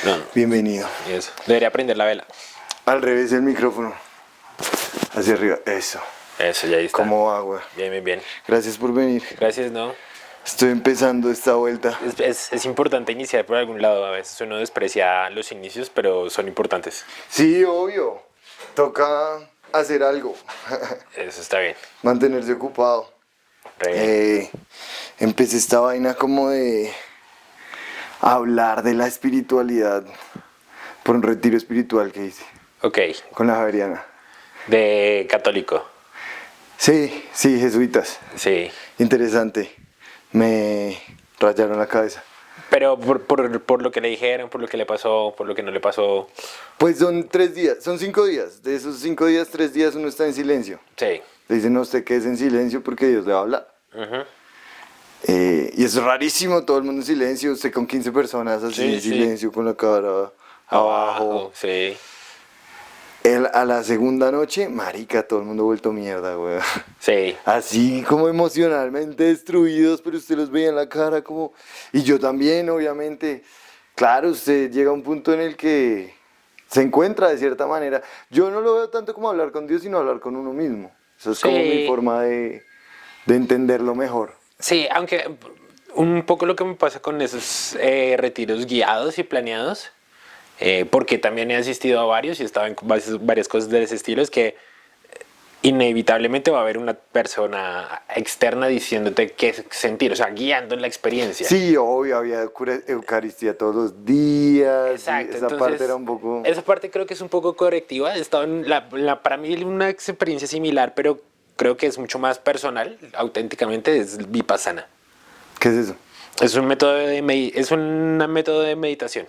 No, Bienvenido. y eso. Debería prender la vela. Al revés del micrófono. Hacia arriba. Eso. Eso, ya ahí está. Como agua. Bien, bien, bien. Gracias por venir. Gracias, ¿no? Estoy empezando esta vuelta. Es importante iniciar por algún lado. A veces uno desprecia los inicios, pero son importantes. Sí, obvio. Toca hacer algo. Eso está bien. Mantenerse ocupado. Re bien. Empecé esta vaina como de hablar de la espiritualidad por un retiro espiritual que hice Ok. con la Javeriana. De católico. Sí, jesuitas. Sí. Interesante. Me rayaron la cabeza. Pero por lo que le dijeron, por lo que le pasó, por lo que no le pasó. Pues son 3 días, son 5 días. De esos 5 días, 3 días uno está en silencio. Sí. Le dicen, no, usted quédese en silencio porque Dios le va a hablar. Ujú. Y es rarísimo, todo el mundo en silencio, usted con 15 personas así Sí, en sí. silencio, con la cara abajo. Sí. A la segunda noche, marica, todo el mundo vuelto mierda, güey. Sí. Así como emocionalmente destruidos, pero usted los veía en la cara como... Y yo también, obviamente. Claro, usted llega a un punto en el que se encuentra de cierta manera. Yo no lo veo tanto como hablar con Dios, sino hablar con uno mismo. Eso es como mi Sí. forma de entenderlo mejor. Sí, aunque un poco lo que me pasa con esos retiros guiados y planeados, porque también he asistido a varios y he estado en varias cosas de ese estilo, es que inevitablemente va a haber una persona externa diciéndote qué sentir, o sea, guiando en la experiencia. Sí, obvio, había Eucaristía todos los días. Exacto, Y esa entonces parte era un poco... esa parte creo que es un poco correctiva. He estado en para mí una experiencia similar, pero creo que es mucho más personal, auténticamente, es Vipassana. ¿Qué es eso? Es un método es un método de meditación.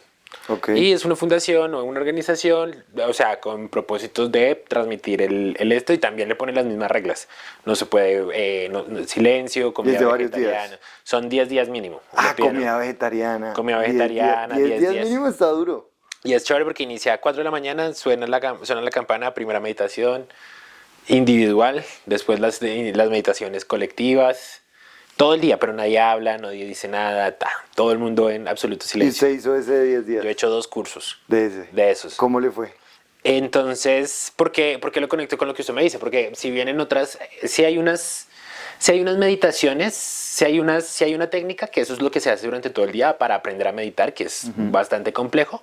Ok. Y es una fundación o una organización, o sea, con propósitos de transmitir el esto y también le ponen las mismas reglas. No se puede, silencio, comida de varios vegetariana. días. Son 10 días mínimo. Ah, Le piden, comida vegetariana. comida 10 vegetariana, 10 10 días días. mínimo está duro. Y es chévere porque inicia a 4 de la mañana, suena la campana, primera meditación individual, después las meditaciones colectivas, todo el día, pero nadie habla, nadie dice nada, todo el mundo en absoluto Y silencio. usted hizo ese de 10 días. Yo he hecho 2 cursos De ese. de esos. ¿Cómo le fue? Entonces, ¿por qué lo conecto con lo que usted me dice? Porque si bien en otras, si hay unas meditaciones, si hay una técnica, que eso es lo que se hace durante todo el día para aprender a meditar, que es bastante complejo.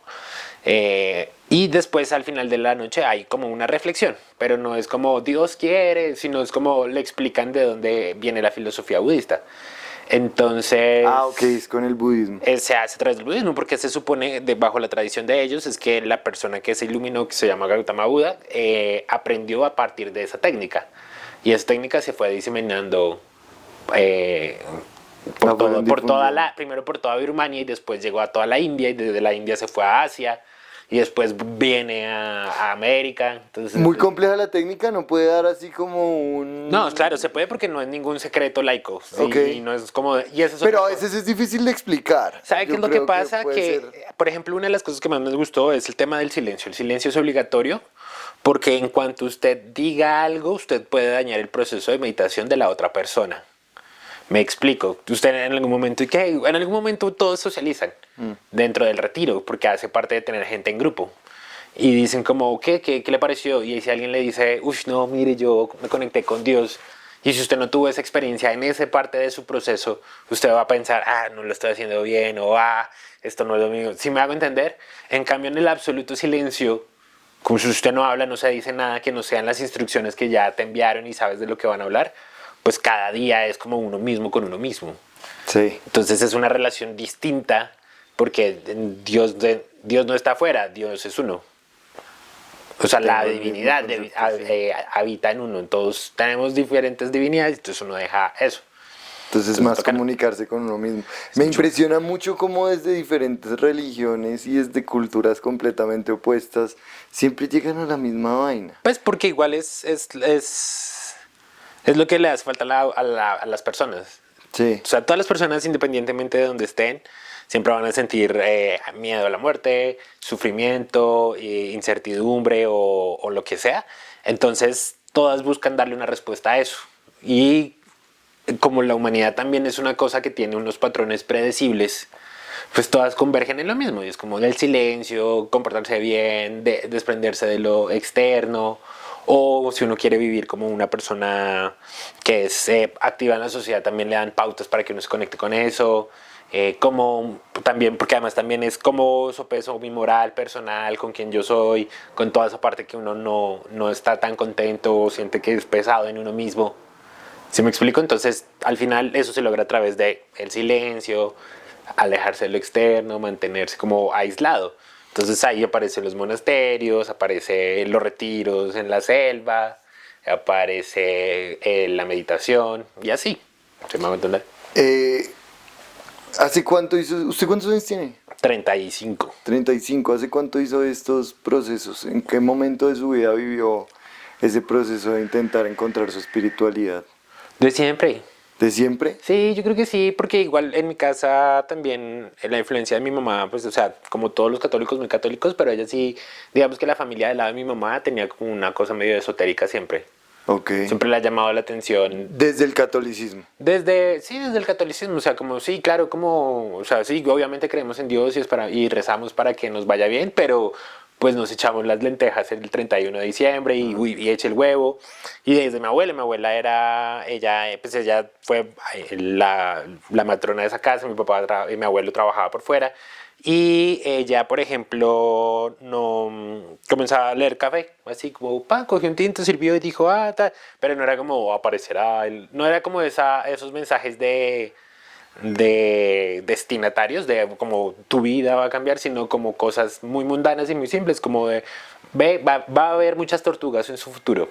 Y después al final de la noche hay como una reflexión, pero no es como Dios quiere, sino es como le explican de dónde viene la filosofía budista. Entonces, Ah, ok, es con el budismo. se hace a través del budismo porque se supone, bajo la tradición de ellos, es que la persona que se iluminó, que se llama Gautama Buda, aprendió a partir de esa técnica. Y esa técnica se fue diseminando primero por toda Birmania y después llegó a toda la India y desde la India se fue a Asia y después viene a América. Entonces, Muy compleja la técnica, no puede dar así como un... no, claro, se puede porque no es ningún secreto laico. ¿Sí? Ok. Y no es como... Y eso es Pero a otra cosa. veces es difícil de explicar. ¿Sabe qué Yo es lo que creo pasa? puede Que, ser- por ejemplo, una de las cosas que más me gustó es el tema del silencio. El silencio es obligatorio porque en cuanto usted diga algo, usted puede dañar el proceso de meditación de la otra persona. Me explico. Usted en algún momento, en algún momento todos socializan dentro del retiro porque hace parte de tener gente en grupo. Y dicen como, ¿qué le pareció? Y si alguien le dice, uff, no, mire, yo me conecté con Dios. Y si usted no tuvo esa experiencia en esa parte de su proceso, usted va a pensar, no lo estoy haciendo bien, o esto no es lo mío. Si me hago entender, en cambio en el absoluto silencio, como si usted no habla, no se dice nada que no sean las instrucciones que ya te enviaron y sabes de lo que van a hablar, pues cada día es como uno mismo con uno mismo. Sí. Entonces es una relación distinta porque Dios no está afuera, Dios es uno. O sea, la Tengo el mismo divinidad concepto, sí. habita en uno. Todos tenemos diferentes divinidades, entonces uno deja eso. Entonces más toca- comunicarse con uno mismo. Me impresiona mucho cómo desde diferentes religiones y desde culturas completamente opuestas siempre llegan a la misma vaina. Pues porque igual es lo que le hace falta a las personas. Sí. O sea, todas las personas, independientemente de donde estén, siempre van a sentir miedo a la muerte, sufrimiento, incertidumbre o lo que sea. Entonces, todas buscan darle una respuesta a eso. Y como la humanidad también es una cosa que tiene unos patrones predecibles, pues todas convergen en lo mismo, y es como el silencio, comportarse bien, desprenderse de lo externo, o si uno quiere vivir como una persona que es activa en la sociedad, también le dan pautas para que uno se conecte con eso, como también, porque además también es como sopeso mi moral personal, con quien yo soy, con toda esa parte que uno no está tan contento o siente que es pesado en uno mismo. ¿Sí me explico? Entonces, al final eso se logra a través de el silencio, alejarse de lo externo, mantenerse como aislado. Entonces ahí aparecen los monasterios, aparecen los retiros en la selva, aparece la meditación y así. ¿Se me va a entender? Eh, ¿Hace cuánto hizo? ¿Usted cuántos años tiene? 35. 35. ¿Hace cuánto hizo estos procesos? ¿En qué momento de su vida vivió ese proceso de intentar encontrar su espiritualidad? De siempre. ¿De siempre? Sí, yo creo que sí, porque igual en mi casa también la influencia de mi mamá, pues, o sea, como todos los católicos, muy católicos, pero ella sí, digamos que la familia del lado de mi mamá tenía como una cosa medio esotérica siempre. Ok. Siempre le ha llamado la atención Desde el catolicismo. desde el catolicismo, o sea, como sí, claro, como, o sea, sí, obviamente creemos en Dios y rezamos para que nos vaya bien, pero pues nos echamos las lentejas el 31 de diciembre y eche el huevo. Y desde mi abuela era, pues ella fue la matrona de esa casa, mi papá y mi abuelo trabajaba por fuera. Y ella, por ejemplo, no comenzaba a leer café, así como, pa, cogió un tinto, sirvió y dijo, ah, tal, pero no era como aparecerá, no era como esos mensajes de destinatarios, de como tu vida va a cambiar, sino como cosas muy mundanas y muy simples, como de, ve, va a haber muchas tortugas en su futuro.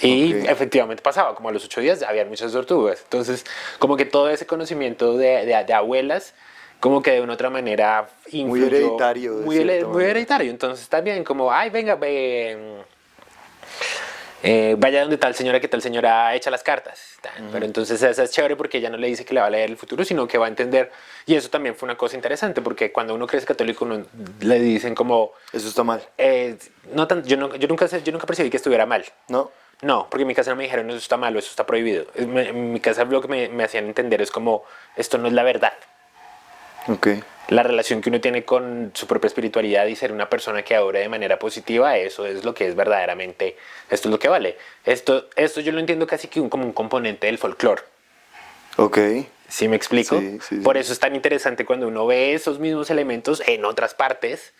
Y Ok. efectivamente pasaba, como a los 8 días había muchas tortugas. Entonces, como que todo ese conocimiento de abuelas, como que de una otra manera Muy influyó, hereditario, de cierta muy manera. hereditario. Entonces, también como, ay, venga, ve, vaya donde tal señora que tal señora echa las cartas. Pero entonces esa es chévere porque ella no le dice que le va a leer el futuro, sino que va a entender. Y eso también fue una cosa interesante porque cuando uno crece católico uno le dicen como, Eso está mal, no tan, yo nunca percibí que estuviera mal. ¿no? No, porque en mi casa no me dijeron eso está malo, eso está prohibido. En mi casa lo que me hacían entender es como, esto no es la verdad. Ok. La relación que uno tiene con su propia espiritualidad y ser una persona que adore de manera positiva, eso es lo que es verdaderamente, esto es lo que vale. Esto yo lo entiendo casi que como un componente del folclore. Ok. ¿Sí me explico? Sí, sí, Por sí. eso es tan interesante cuando uno ve esos mismos elementos en otras partes.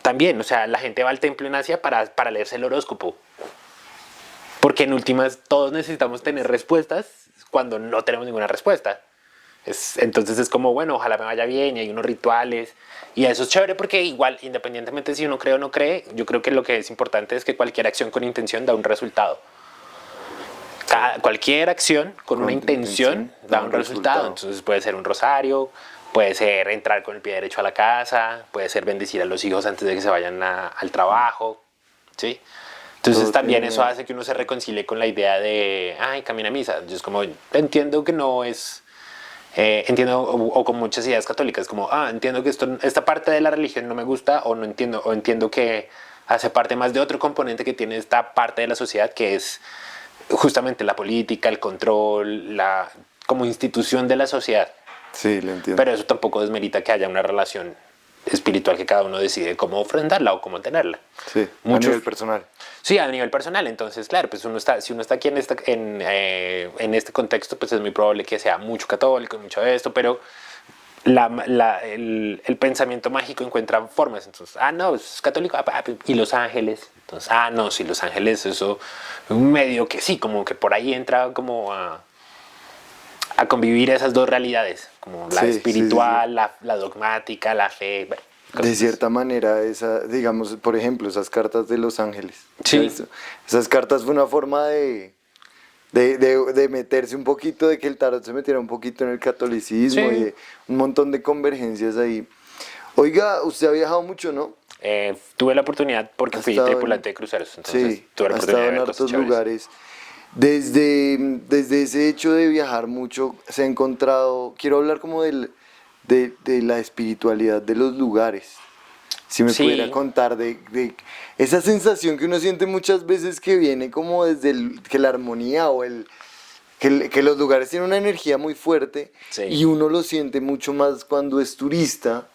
También, o sea, la gente va al templo en Asia para leerse el horóscopo. Porque en últimas todos necesitamos tener respuestas cuando no tenemos ninguna respuesta. Entonces es como, bueno, ojalá me vaya bien y hay unos rituales. Y eso es chévere porque igual, independientemente si uno cree o no cree, yo creo que lo que es importante es que cualquier acción con intención da un resultado. Cualquier acción con una Con intención da un resultado. Entonces puede ser un rosario, puede ser entrar con el pie derecho a la casa, puede ser bendecir a los hijos antes de que se vayan al trabajo. ¿Sí? Entonces Todo también tiene- eso hace que uno se reconcilie con la idea de, ay, camina a misa. Yo es como, entiendo que no es, entiendo, o con muchas ideas católicas, como, entiendo que esta parte de la religión no me gusta, o no entiendo, o entiendo que hace parte más de otro componente que tiene esta parte de la sociedad, que es justamente la política, el control, como institución de la sociedad. Sí, lo entiendo. Pero eso tampoco desmerita que haya una relación espiritual que cada uno decide cómo ofrendarla o cómo tenerla. Sí, a Muchos, nivel personal. sí, a nivel personal. Entonces, claro, pues si uno está aquí en este contexto, pues es muy probable que sea mucho católico y mucho de esto, pero el pensamiento mágico encuentra formas. Entonces, no, es católico, y Los Ángeles. Entonces, no, sí, Los Ángeles, eso, medio que sí, como que por ahí entra como a convivir esas dos realidades, como la Sí, sí, sí, sí. espiritual, la dogmática, la fe, bueno, cosas De así. cierta manera, digamos, por ejemplo, esas cartas de Los Ángeles. ¿Se ha Sí, visto? Esas cartas fue una forma de meterse un poquito, de que el tarot se metiera un poquito en el catolicismo y sí. de un montón de convergencias ahí. Oiga, usted ha viajado mucho, ¿no? Tuve la oportunidad porque Ha fui estado en, tripulante de cruceros, entonces sí, tuve la ha oportunidad estado de en ver cosas hartos chéveres. lugares. Desde ese hecho de viajar mucho, se ha encontrado, quiero hablar como de la espiritualidad de los lugares. Si me pudiera Sí, contar de esa sensación que uno siente muchas veces que viene como desde que la armonía o que los lugares tienen una energía muy fuerte Sí. y uno lo siente mucho más cuando es turista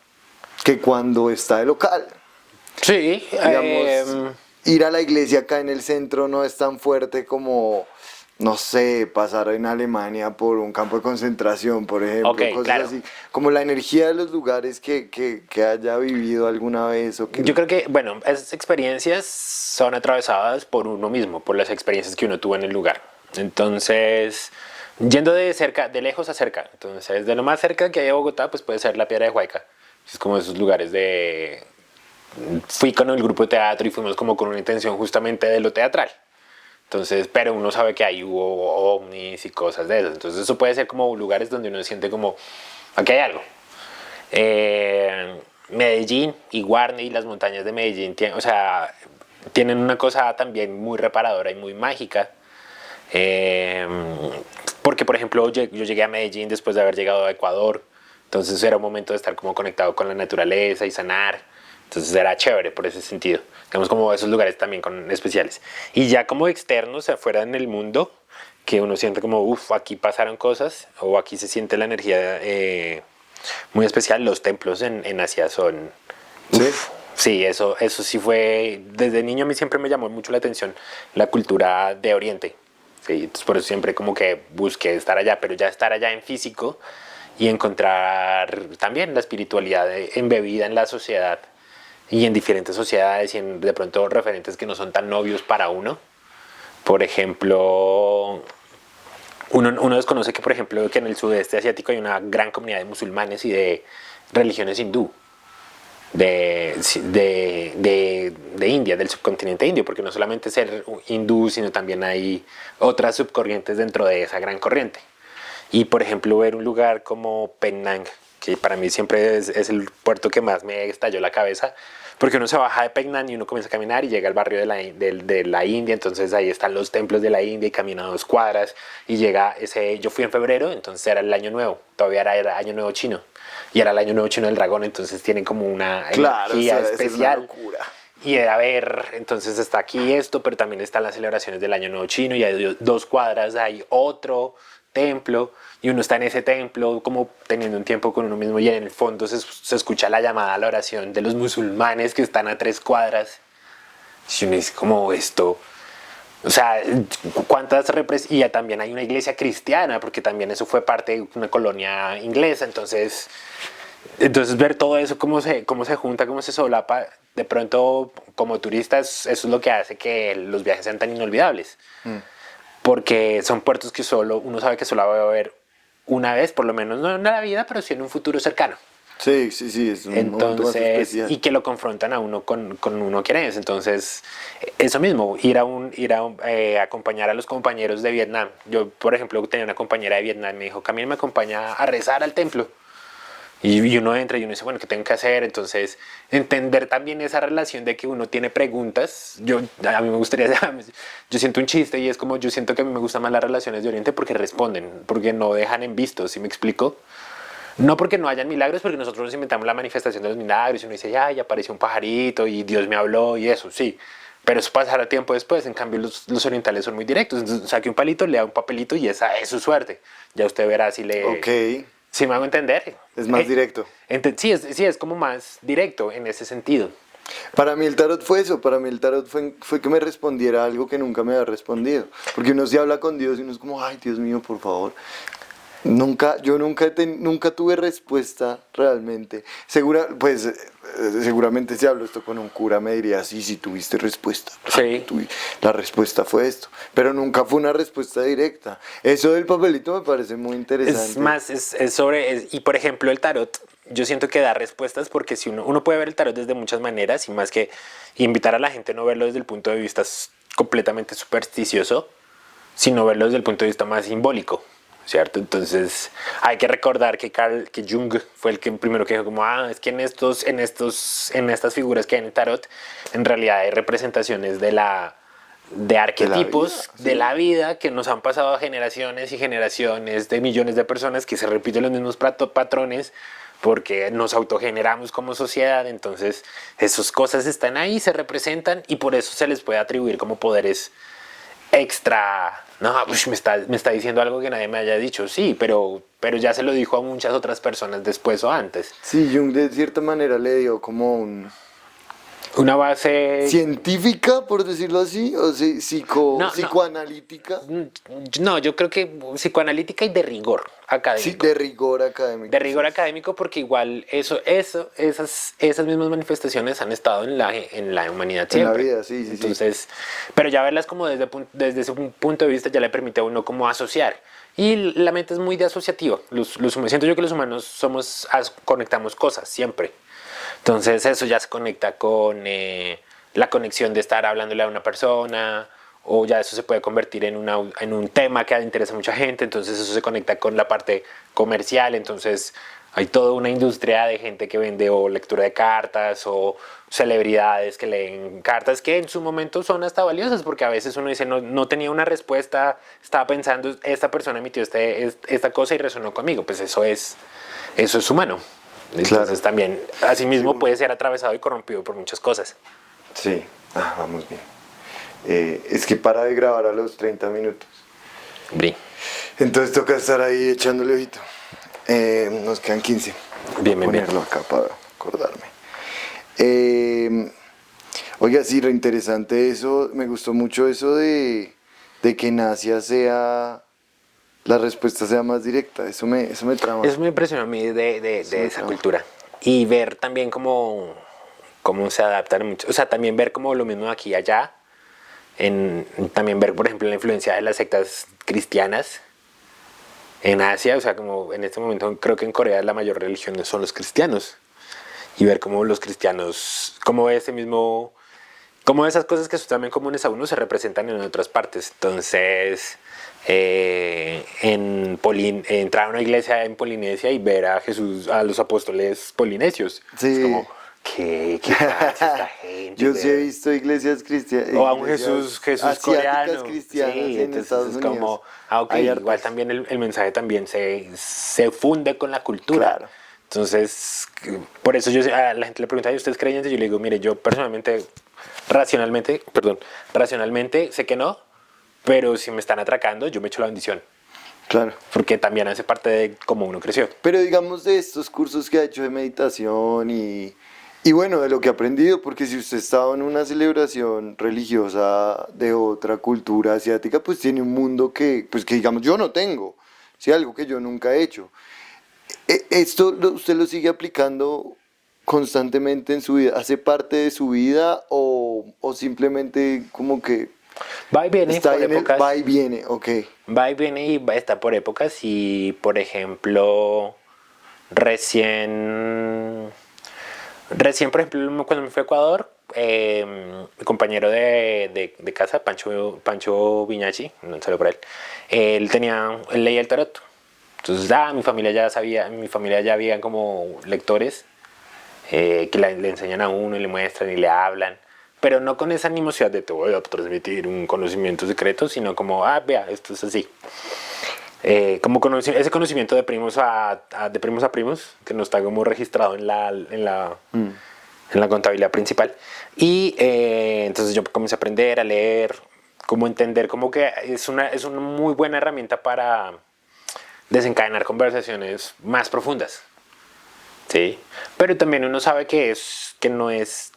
que cuando está de local. Sí, Digamos, ir a la iglesia acá en el centro no es tan fuerte como, no sé, pasar en Alemania por un campo de concentración, por ejemplo, Ok, cosas claro. así. Como la energía de los lugares que haya vivido alguna vez o que... Yo creo que, bueno, esas experiencias son atravesadas por uno mismo, por las experiencias que uno tuvo en el lugar. Entonces, yendo de cerca, de lejos a cerca. Entonces, de lo más cerca que hay a Bogotá, pues puede ser la Piedra de Huayca. Es como esos lugares de... Fui con el grupo de teatro y fuimos como con una intención justamente de lo teatral. Entonces, pero uno sabe que ahí hubo ovnis y cosas de eso. Entonces, eso puede ser como lugares donde uno siente como, aquí hay algo. Medellín y Guarne y las montañas de Medellín, o sea, tienen una cosa también muy reparadora y muy mágica. Eh, Porque, por ejemplo, yo llegué a Medellín después de haber llegado a Ecuador. Entonces era un momento de estar como conectado con la naturaleza y sanar. Entonces era chévere por ese sentido. Digamos como esos lugares también con especiales. Y ya como externos, afuera en el mundo, que uno siente como, uff, aquí pasaron cosas o aquí se siente la energía muy especial. Los templos en Asia son... ¿Sí? Uf, sí, eso sí fue... Desde niño a mí siempre me llamó mucho la atención la cultura de Oriente. Sí, entonces por eso siempre como que busqué estar allá, pero ya estar allá en físico y encontrar también la espiritualidad embebida en la sociedad y en diferentes sociedades y en de pronto referentes que no son tan obvios para uno. Por ejemplo, uno desconoce que, por ejemplo, que en el sudeste asiático hay una gran comunidad de musulmanes y de religiones hindú. De India, del subcontinente indio, porque no solamente ser hindú, sino también hay otras subcorrientes dentro de esa gran corriente. Y por ejemplo, ver un lugar como Penang, que para mí siempre es el puerto que más me estalló la cabeza, porque uno se baja de Penang y uno comienza a caminar y llega al barrio de la India, entonces ahí están los templos de la India y camina 2 cuadras y llega ese, yo fui en febrero, entonces era el año nuevo, todavía era año nuevo chino y era el año nuevo chino del dragón, entonces tienen como una Claro, energía esa es una especial. locura. Y era ver, entonces está aquí esto, pero también están las celebraciones del Año Nuevo Chino y hay 2 cuadras, hay otro templo y uno está en ese templo como teniendo un tiempo con uno mismo y en el fondo se escucha la llamada a la oración de los musulmanes que están a 3 cuadras. Y uno dice como esto, o sea, y ya también hay una iglesia cristiana porque también eso fue parte de una colonia inglesa, entonces ver todo eso, cómo se junta, cómo se solapa, de pronto como turistas, eso es lo que hace que los viajes sean tan inolvidables. Porque son puertos que uno sabe que solo va a ver una vez, por lo menos no en la vida, pero sí en un futuro cercano. Sí, sí, sí, es un momento más Entonces, especial. y que lo confrontan a uno con uno quién es. Entonces, eso mismo, acompañar a los compañeros de Vietnam. Yo, por ejemplo, tenía una compañera de Vietnam, me dijo, Camila me acompaña a rezar al templo. Y uno entra y uno dice, bueno, ¿qué tengo que hacer? Entonces, entender también esa relación de que uno tiene preguntas. A mí me gustaría, yo siento un chiste y es como, yo siento que a mí me gustan más las relaciones de Oriente porque responden, porque no dejan en visto, ¿sí me explico? No porque no hayan milagros, porque nosotros nos inventamos la manifestación de los milagros y uno dice, ay, apareció un pajarito y Dios me habló y eso, sí. Pero eso pasará tiempo después, en cambio los orientales son muy directos. Entonces, saque un palito, le da un papelito y esa es su suerte. Ya usted verá si le... Ok, ¿Sí me hago entender? es más directo. Sí, es como más directo en ese sentido. Para mí el tarot fue eso, para mí el tarot fue que me respondiera algo que nunca me había respondido. Porque uno se habla con Dios y uno es como, ay, Dios mío, por favor. Yo nunca tuve respuesta realmente. Seguramente si hablo esto con un cura me diría, sí, sí tuviste respuesta. Sí. La respuesta fue esto. Pero nunca fue una respuesta directa. Eso del papelito me parece muy interesante. Es más, es sobre... y por ejemplo, el tarot, yo siento que da respuestas porque si uno puede ver el tarot desde muchas maneras y más que invitar a la gente a no verlo desde el punto de vista completamente supersticioso, sino verlo desde el punto de vista más simbólico. ¿Cierto? Entonces hay que recordar que Jung fue el que primero que dijo como, es que en estas figuras que hay en el tarot, en realidad hay representaciones de arquetipos de la vida que nos han pasado a generaciones y generaciones de millones de personas que se repiten los mismos patrones porque nos autogeneramos como sociedad, entonces esas cosas están ahí, se representan y por eso se les puede atribuir como poderes extra. No, me está diciendo algo que nadie me haya dicho. Sí, pero ya se lo dijo a muchas otras personas después o antes. Sí, Jung de cierta manera le dio como un Una base. científica, por decirlo así, o No, no. psicoanalítica, No, yo creo que psicoanalítica y de rigor sí, académico. de rigor académico. De rigor Sí. académico porque igual esas mismas manifestaciones han estado en la humanidad En la siempre. vida, sí, sí, sí. Entonces, pero ya verlas como desde ese punto de vista ya le permite a uno como asociar. Y la mente es muy de asociativa. Siento yo que los humanos conectamos cosas siempre. Entonces eso ya se conecta con la conexión de estar hablándole a una persona, o ya eso se puede convertir en un tema que interesa a mucha gente, entonces eso se conecta con la parte comercial, entonces hay toda una industria de gente que vende o lectura de cartas o celebridades que leen cartas que en su momento son hasta valiosas porque a veces uno dice no tenía una respuesta, estaba pensando, esta persona emitió esta cosa y resonó conmigo, pues eso es humano. Entonces Claro. también, asimismo, puede ser atravesado y corrompido por muchas cosas. Sí, vamos bien. Es que para de grabar a los 30 minutos. Bri. Entonces toca estar ahí echándole ojito. Nos quedan 15. Bien, bien, bien. Ponerlo acá para acordarme. Oiga, sí, reinteresante eso. Me gustó mucho eso de que en Asia la respuesta sea más directa. Eso me trama. Eso me impresionó a mí de esa trama. cultura. Y ver también cómo se adaptan mucho. O sea, también ver como lo mismo aquí y allá. También ver, por ejemplo, la influencia de las sectas cristianas en Asia. O sea, como en este momento creo que en Corea la mayor religión son los cristianos. Y ver cómo los cristianos, cómo como esas cosas que son también comunes a uno se representan en otras partes. Entonces, entrar a una iglesia en Polinesia y ver a Jesús, a los apóstoles polinesios. Sí. Es como, ¿qué pasa esta gente? Yo sí he visto iglesias cristianas. O a un Jesús coreano. Cristianas Sí, en entonces Estados es Unidos. como, ok, Hay igual hartas. también el mensaje también se funde con la cultura. Claro. Entonces, por eso yo a la gente le pregunta, ¿y usted es creyente? Yo le digo, mire, yo personalmente, racionalmente sé que no, pero si me están atracando, yo me echo la bendición. Claro. Porque también hace parte de cómo uno creció. Pero digamos de estos cursos que ha hecho de meditación y bueno, de lo que ha aprendido, porque si usted estaba en una celebración religiosa de otra cultura asiática, pues tiene un mundo pues que digamos yo no tengo, ¿sí? Algo que yo nunca he hecho. ¿Esto usted lo sigue aplicando constantemente en su vida? ¿Hace parte de su vida o simplemente como que Va y viene está por en el épocas. va y viene? Ok, Va y viene y está por épocas. Y, por ejemplo, por ejemplo, cuando me fui a Ecuador, mi compañero de casa, Pancho Viñachi, no saludo por él, él leía el tarot. Entonces, mi familia ya sabía, mi familia ya había como lectores que le enseñan a uno y le muestran y le hablan, pero no con esa animosidad de te voy a transmitir un conocimiento secreto, sino como, vea, esto es así. Como ese conocimiento de primos de primos a primos, que no está como registrado en la contabilidad principal. Y entonces yo comencé a aprender a leer, como entender, como que es una muy buena herramienta para desencadenar conversaciones más profundas. Sí, pero también uno sabe que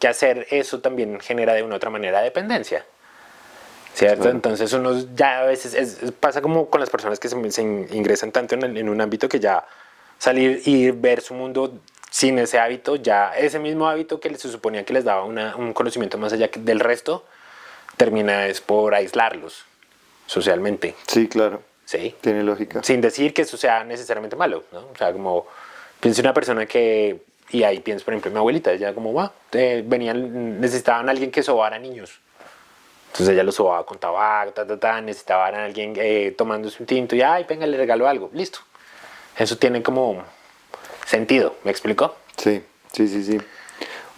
hacer eso también genera de una u otra manera dependencia. ¿Cierto? Claro. Entonces uno ya a veces pasa como con las personas que se ingresan tanto en un ámbito que ya salir y ver su mundo sin ese hábito, ya ese mismo hábito que se suponía que les daba un conocimiento más allá del resto, termina es por aislarlos socialmente. sí, claro, ¿Sí? tiene lógica. Sin decir que eso sea necesariamente malo, ¿no? O sea, como pienso en una persona y ahí pienso, por ejemplo, en mi abuelita, ella como, necesitaban a alguien que sobara niños. Entonces ella lo sobaba con tabaco, necesitaban a alguien tomándose un tinto y, venga, le regalo algo, listo. Eso tiene como sentido, ¿me explicó? Sí, sí, sí, sí.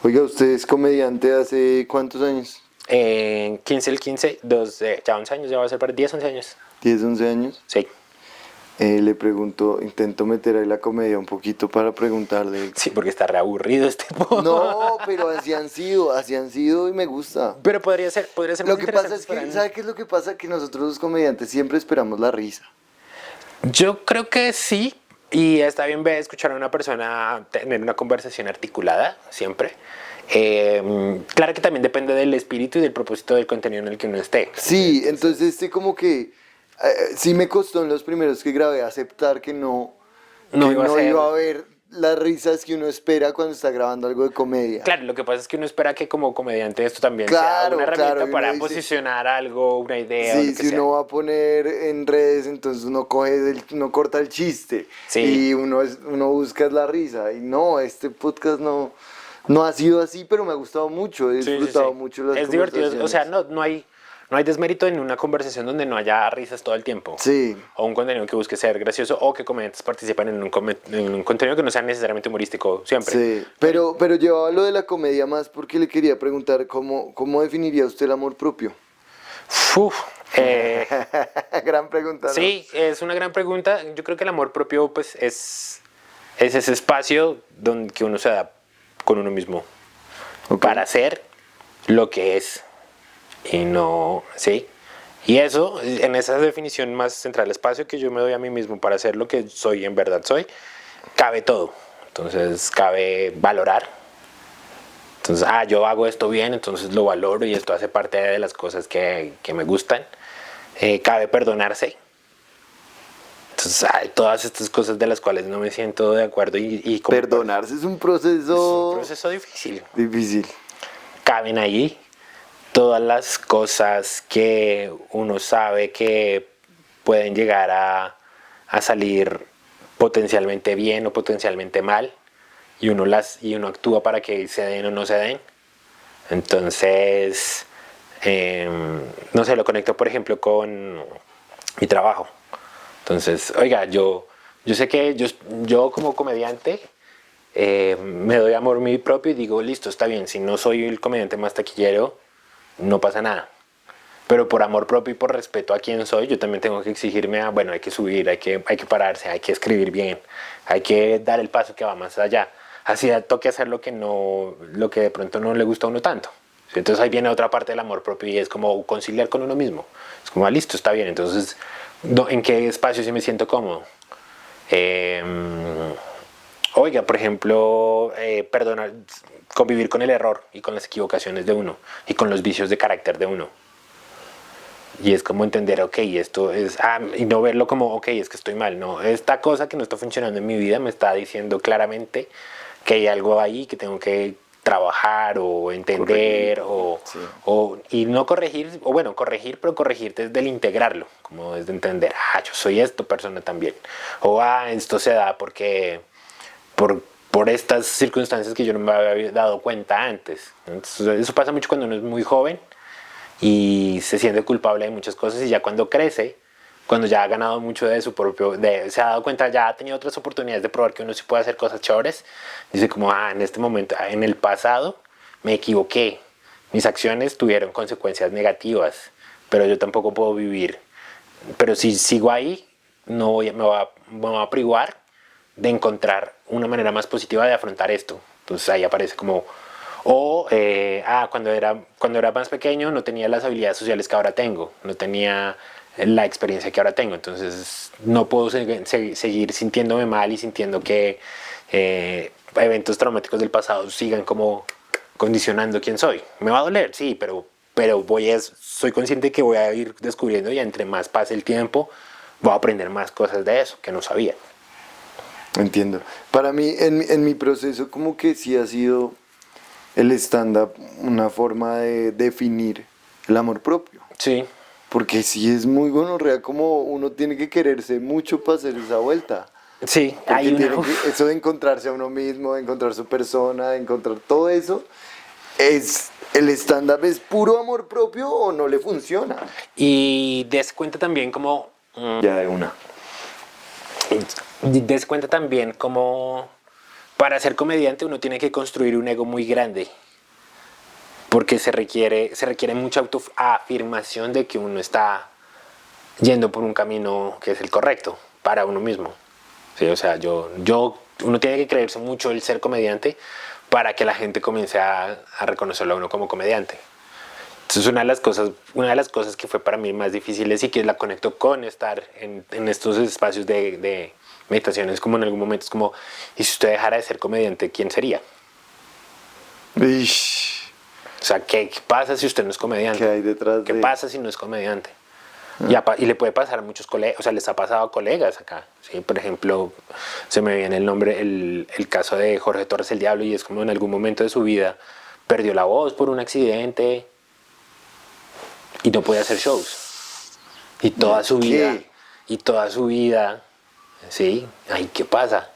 Oiga, ¿usted es comediante hace cuántos años? 15 el 15, ya 11 años, ya va a ser para 10, 11 años. 10, 11 años. Sí. Le pregunto, intento meter ahí la comedia un poquito para preguntarle. Sí, porque está reaburrido este No, pero así han sido y me gusta. Pero podría ser Lo más que pasa interesante es que, ¿sabe qué es lo que pasa? Que nosotros los comediantes siempre esperamos la risa. Yo creo que sí, y está bien ver, escuchar a una persona tener una conversación articulada, siempre. Claro que también depende del espíritu y del propósito del contenido en el que uno esté. Sí, entonces como que sí me costó en los primeros que grabé aceptar No que iba a no ser. iba a haber las risas que uno espera cuando está grabando algo de comedia. Claro, lo que pasa es que uno espera que como comediante esto también sea una Claro, claro, herramienta y uno para dice, posicionar algo, una idea o lo sí, que si sea. uno va a poner en redes, entonces uno uno corta el chiste Sí, y uno busca la risa. Y no, este podcast no ha sido así, pero me ha gustado mucho, he sí, sí, disfrutado sí. mucho las Es divertido, o sea, conversaciones. no hay desmérito en una conversación donde no haya risas todo el tiempo. Sí, O un contenido que busque ser gracioso o que comediantes participen en un contenido que no sea necesariamente humorístico siempre. sí, pero llevaba lo de la comedia más porque le quería preguntar cómo definiría usted el amor propio. Uf, eh, Gran pregunta, ¿no? sí, es una gran pregunta. Yo creo que el amor propio pues es ese espacio donde que uno se da con uno mismo Ok. para ser lo que es y no, sí. Y eso, en esa definición más central, espacio que yo me doy a mí mismo para ser lo que soy, en verdad soy, cabe todo. Entonces, cabe valorar. Entonces, yo hago esto bien, entonces lo valoro y esto hace parte de las cosas que me gustan. Cabe perdonarse. Entonces, hay todas estas cosas de las cuales no me siento de acuerdo y como Perdonarse es un es un proceso proceso difícil. difícil. Caben allí todas las cosas que uno sabe que pueden llegar a salir potencialmente bien o potencialmente mal y uno actúa para que se den o no se den. Entonces, no sé, lo conecto por ejemplo con mi trabajo. Entonces, oiga, yo sé que yo como comediante me doy amor a mí propio y digo, listo, está bien, si no soy el comediante más taquillero, no pasa nada. Pero por amor propio y por respeto a quien soy, yo también tengo que exigirme bueno, hay que subir, hay que pararse, hay que escribir bien, hay que dar el paso que va más allá. Así toque hacer lo que de pronto no le gusta a uno tanto. Entonces ahí viene otra parte del amor propio y es como conciliar con uno mismo. Es como, listo, está bien, entonces, ¿en qué espacio sí me siento cómodo? Eh, Oiga, por ejemplo, perdonar, convivir con el error y con las equivocaciones de uno y con los vicios de carácter de uno. Y es como entender, ok, esto es, y no verlo como, ok, es que estoy mal, no, esta cosa que no está funcionando en mi vida me está diciendo claramente que hay algo ahí que tengo que trabajar o entender Corregir. Sí. y no corregir, o bueno, corregir, pero corregir desde el integrarlo, como desde entender, yo soy esto persona también, o esto se da porque por, por estas circunstancias que yo no me había dado cuenta antes. Entonces, eso pasa mucho cuando uno es muy joven y se siente culpable de muchas cosas y ya cuando crece, cuando ya ha ganado mucho de su propio, se ha dado cuenta, ya ha tenido otras oportunidades de probar que uno sí puede hacer cosas chéveres, dice como, en este momento, en el pasado me equivoqué, mis acciones tuvieron consecuencias negativas, pero yo tampoco puedo vivir, pero si sigo ahí, no voy, me va a privar de encontrar una manera más positiva de afrontar esto. Entonces ahí aparece como, cuando era más pequeño no tenía las habilidades sociales que ahora tengo, no tenía la experiencia que ahora tengo, entonces no puedo seguir sintiéndome mal y sintiendo que eventos traumáticos del pasado sigan como condicionando quién soy. Me va a doler, sí, pero soy consciente que voy a ir descubriendo y entre más pase el tiempo voy a aprender más cosas de eso que no sabía. Entiendo. Para mí, en mi proceso, como que sí ha sido el stand-up una forma de definir el amor propio. Sí, Porque sí es muy gonorrea como uno tiene que quererse mucho para hacer esa vuelta. sí, Porque hay una... tiene que, eso de encontrarse a uno mismo, de encontrar su persona, de encontrar todo eso, el stand-up es puro amor propio o no le funciona. Y des cuenta también como... Ya de una. des cuenta también como... Para ser comediante uno tiene que construir un ego muy grande. Porque se requiere mucha autoafirmación de que uno está yendo por un camino que es el correcto. para uno mismo. Sí, o sea, uno tiene que creerse mucho el ser comediante para que la gente comience a reconocerlo a uno como comediante. Entonces una de las cosas que fue para mí más difíciles y que la conecto con estar en estos espacios de meditación es como en algún momento es como, ¿y si usted dejara de ser comediante, quién sería? Ish, O sea, ¿qué pasa si usted no es comediante? ¿qué hay detrás ¿Qué de...? pasa si no es comediante? Y le puede pasar a muchos colegas, o sea, les ha pasado a colegas acá, ¿sí? Por ejemplo, se me viene el nombre, el caso de Jorge Torres el Diablo, y es como en algún momento de su vida perdió la voz por un accidente y no podía hacer shows. Y toda su vida, ¿Qué? y toda su vida, ¿sí? Ay, ¿qué pasa?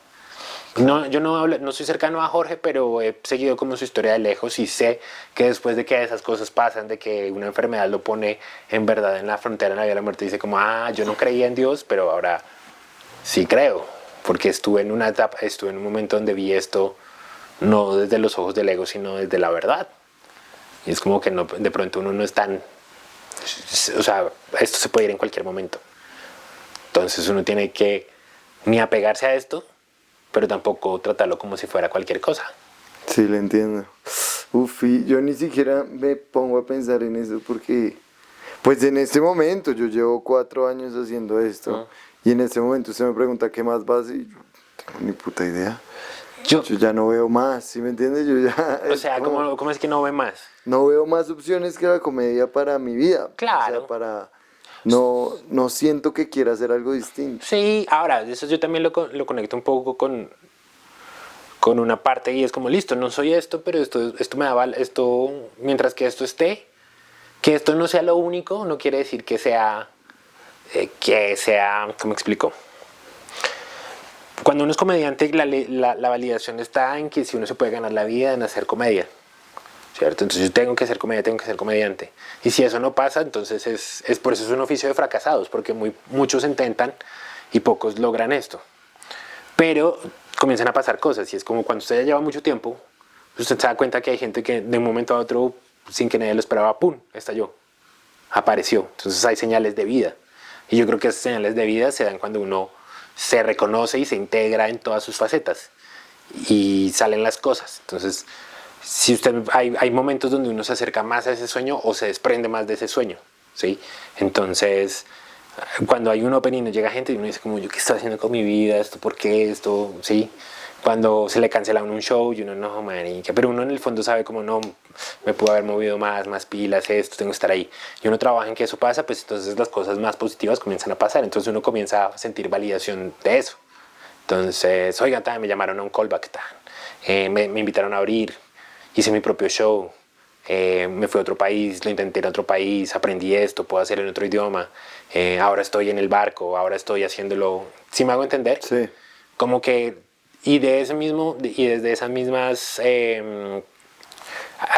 No, yo no soy cercano a Jorge, pero he seguido como su historia de lejos y sé que después de que esas cosas pasan, de que una enfermedad lo pone en verdad en la frontera de la vida y la muerte, dice como, yo no creía en Dios, pero ahora sí creo, porque estuve en una etapa, estuve en un momento donde vi esto no desde los ojos del ego, sino desde la verdad. Y es como que no, de pronto uno no es tan, o sea, esto se puede ir en cualquier momento. Entonces uno tiene que ni apegarse a esto, pero tampoco tratarlo como si fuera cualquier cosa. Sí, le entiendo. Uf, y yo ni siquiera me pongo a pensar en eso porque, pues en este momento, yo llevo 4 años haciendo esto y en este momento usted me pregunta qué más vas y yo no tengo ni puta idea. Yo, Yo ya no veo más, ¿sí me entiendes? Yo ya o es sea, como, ¿cómo es que no ve más? no veo más opciones que la comedia para mi vida. O sea, Claro. no siento que quiera hacer algo distinto. Sí, ahora, eso yo también lo conecto un poco con una parte y es como, listo, no soy esto, pero esto me da, esto, mientras que esto esté, que esto no sea lo único, no quiere decir que sea, ¿cómo explico? Cuando uno es comediante, la validación está en que si uno se puede ganar la vida en hacer comedia, ¿cierto? Entonces yo tengo que ser comedia, tengo que ser comediante. Y si eso no pasa, entonces es por eso es un oficio de fracasados, porque muchos intentan y pocos logran esto. Pero comienzan a pasar cosas y es como cuando usted ya lleva mucho tiempo, usted se da cuenta que hay gente que de un momento a otro, sin que nadie lo esperaba, ¡pum!, estalló, apareció. Entonces hay señales de vida. Y yo creo que esas señales de vida se dan cuando uno se reconoce y se integra en todas sus facetas y salen las cosas. Entonces, si hay momentos donde uno se acerca más a ese sueño o se desprende más de ese sueño, ¿sí? Entonces, cuando hay un opening llega gente y uno dice como, ¿yo qué estoy haciendo con mi vida? ¿Esto por qué? ¿Esto? ¿Sí? Cuando se le cancela a uno un show y uno, no, marica, pero uno en el fondo sabe como, no, me puedo haber movido más pilas, esto, tengo que estar ahí. Y uno trabaja en que eso pasa, pues entonces las cosas más positivas comienzan a pasar, entonces uno comienza a sentir validación de eso. Entonces, oiga, me llamaron a un callback, me invitaron a abrir, hice mi propio show, me fui a otro país, lo intenté en otro país, aprendí esto, puedo hacerlo en otro idioma, ahora estoy en el barco, ahora estoy haciéndolo, ¿sí me hago entender? Sí. Como que, y desde esas mismas,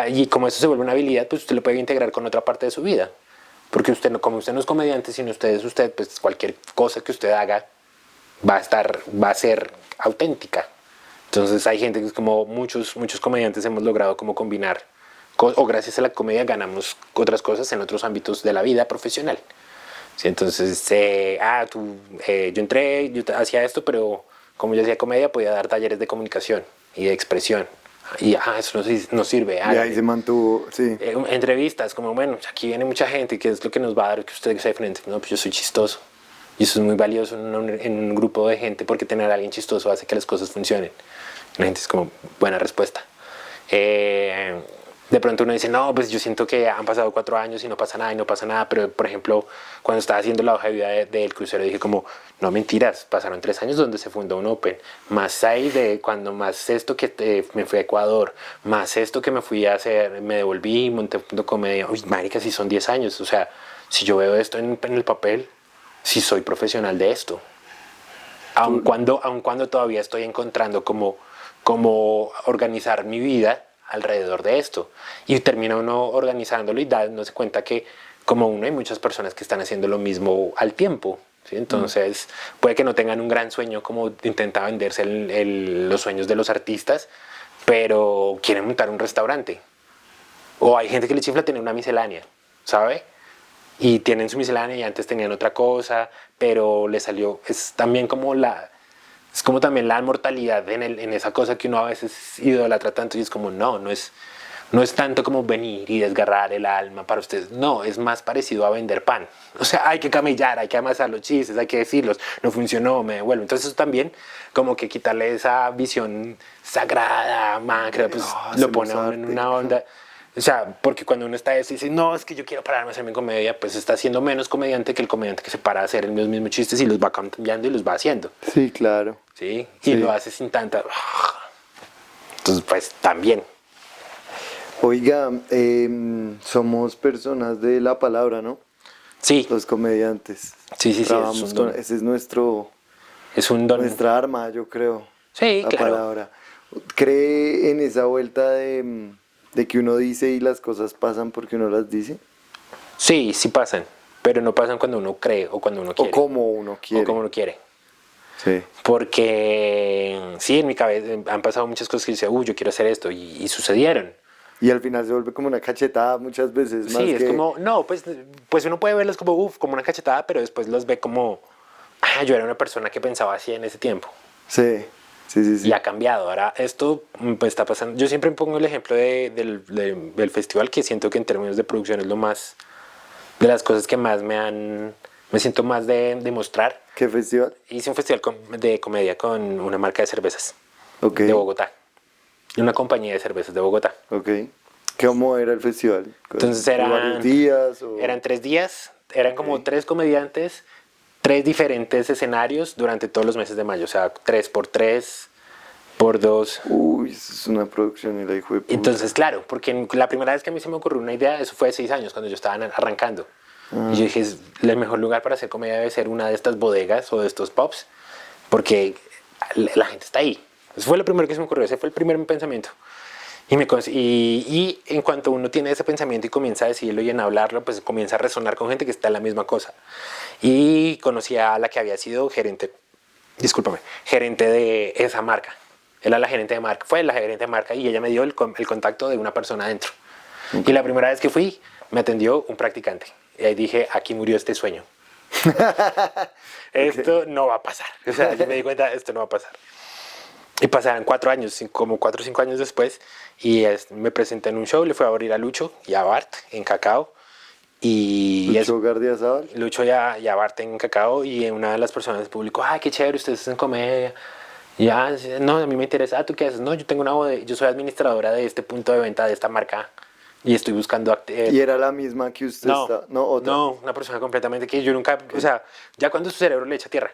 y como eso se vuelve una habilidad, pues usted lo puede integrar con otra parte de su vida. Porque como usted no es comediante, sino usted es usted, pues cualquier cosa que usted haga va a ser auténtica. Entonces hay gente que es como muchos comediantes hemos logrado como combinar, o gracias a la comedia ganamos otras cosas en otros ámbitos de la vida profesional. Sí, entonces, yo entré, yo hacía esto, pero como yo hacía comedia podía dar talleres de comunicación y de expresión. Y eso no sirve. Y ahí se mantuvo, sí. Entrevistas, como bueno, aquí viene mucha gente, ¿qué es lo que nos va a dar que usted sea diferente? No, pues yo soy chistoso. Y eso es muy valioso en un grupo de gente porque tener a alguien chistoso hace que las cosas funcionen. La gente es como, buena respuesta. De pronto uno dice, no, pues yo siento que han pasado 4 años y no pasa nada, pero por ejemplo, cuando estaba haciendo la hoja de vida del crucero dije como, no mentiras, pasaron 3 años donde se fundó un Open, más 6 de cuando más esto que me fui a Ecuador, más esto que me fui a hacer, me devolví, monté un punto comedia, uy, marica, si son 10 años, o sea, si yo veo esto en el papel, si soy profesional de esto, aun cuando todavía estoy encontrando cómo organizar mi vida alrededor de esto. Y termina uno organizándolo y dándose cuenta que como uno hay muchas personas que están haciendo lo mismo al tiempo. ¿Sí? Entonces puede que no tengan un gran sueño como intenta venderse los sueños de los artistas, pero quieren montar un restaurante. O hay gente que le chifla tener una miscelánea, ¿sabe? y tienen su miscelánea y antes tenían otra cosa, pero le salió, es también como es como también la mortalidad en esa cosa que uno a veces idolatra tanto y es como, no es tanto como venir y desgarrar el alma para ustedes, no, es más parecido a vender pan. O sea, hay que camellar, hay que amasar los chistes, hay que decirlos, no funcionó, me devuelvo. Entonces eso también como que quitarle esa visión sagrada, macra, pues se lo pone nos a uno en arte. una onda. O sea, porque cuando uno está eso y dice, no, es que yo quiero pararme a hacer mi comedia, pues está siendo menos comediante que el comediante que se para a hacer los mismos chistes y los va cambiando y los va haciendo. Sí, claro. ¿Sí? Sí. Y lo hace sin tanta... Entonces, pues también. Oiga, somos personas de la palabra, ¿no? Sí, Los comediantes. sí, sí, Trabajamos es un con, don. ese es Es un don. nuestra arma, yo creo. Sí, La claro. palabra. ¿Cree en esa vuelta de que uno dice y las cosas pasan porque uno las dice? Sí, sí pasan, pero no pasan cuando uno cree o cuando uno O quiere. como uno quiere. O como uno quiere. Sí. Porque sí, en mi cabeza han pasado muchas cosas que dice, yo quiero hacer esto y sucedieron. Y al final se vuelve como una cachetada muchas veces, más Sí, es que... como, no, pues uno puede verlos como, como una cachetada, pero después los ve como, yo era una persona que pensaba así en ese tiempo. Sí, sí, sí, sí. Y ha cambiado. Ahora esto pues, está pasando. Yo siempre pongo el ejemplo del festival, que siento que en términos de producción es lo más, de las cosas que más me siento más de mostrar. ¿Qué festival? Hice un festival de comedia con una marca de cervezas Ok, de Bogotá, una compañía de cervezas de Bogotá. ok. ¿Cómo era el festival? Entonces ¿De varios días? O... eran 3 días, eran como Ok. 3 comediantes, 3 diferentes escenarios durante todos los meses de mayo, o sea, 3x3 por 2. Uy, eso es una producción y la hijo de puta. Entonces, claro, porque la primera vez que a mí se me ocurrió una idea, eso fue de 6 años, cuando yo estaba arrancando. Y yo dije, el mejor lugar para hacer comedia debe ser una de estas bodegas o de estos pubs, porque la gente está ahí. Eso fue lo primero que se me ocurrió, ese fue el primer pensamiento. Y en cuanto uno tiene ese pensamiento y comienza a decirlo y en hablarlo, pues comienza a resonar con gente que está en la misma cosa. Y conocí a la que había sido gerente de esa marca. Era la gerente de marca, fue la gerente de marca y ella me dio el contacto de una persona adentro. Y la primera vez que fui, me atendió un practicante. Y ahí dije, aquí murió este sueño. Esto no va a pasar. O sea, yo me di cuenta, esto no va a pasar. Y pasaron 4 años, como 4 o 5 años después, y me presenté en un show, le fui a abrir a Lucho y a Bart en Cacao. Y Lucho Gardiazabal. Lucho y a Bart en Cacao, y una de las personas del público, ay, qué chévere, ustedes hacen comedia. Y no, a mí me interesa, ¿tú qué haces? No, yo tengo una bodega, yo soy administradora de este punto de venta de esta marca y estoy buscando... Y era la misma que usted está. No, otra. no, una persona completamente que yo nunca, o sea, ya cuando su cerebro le echa tierra.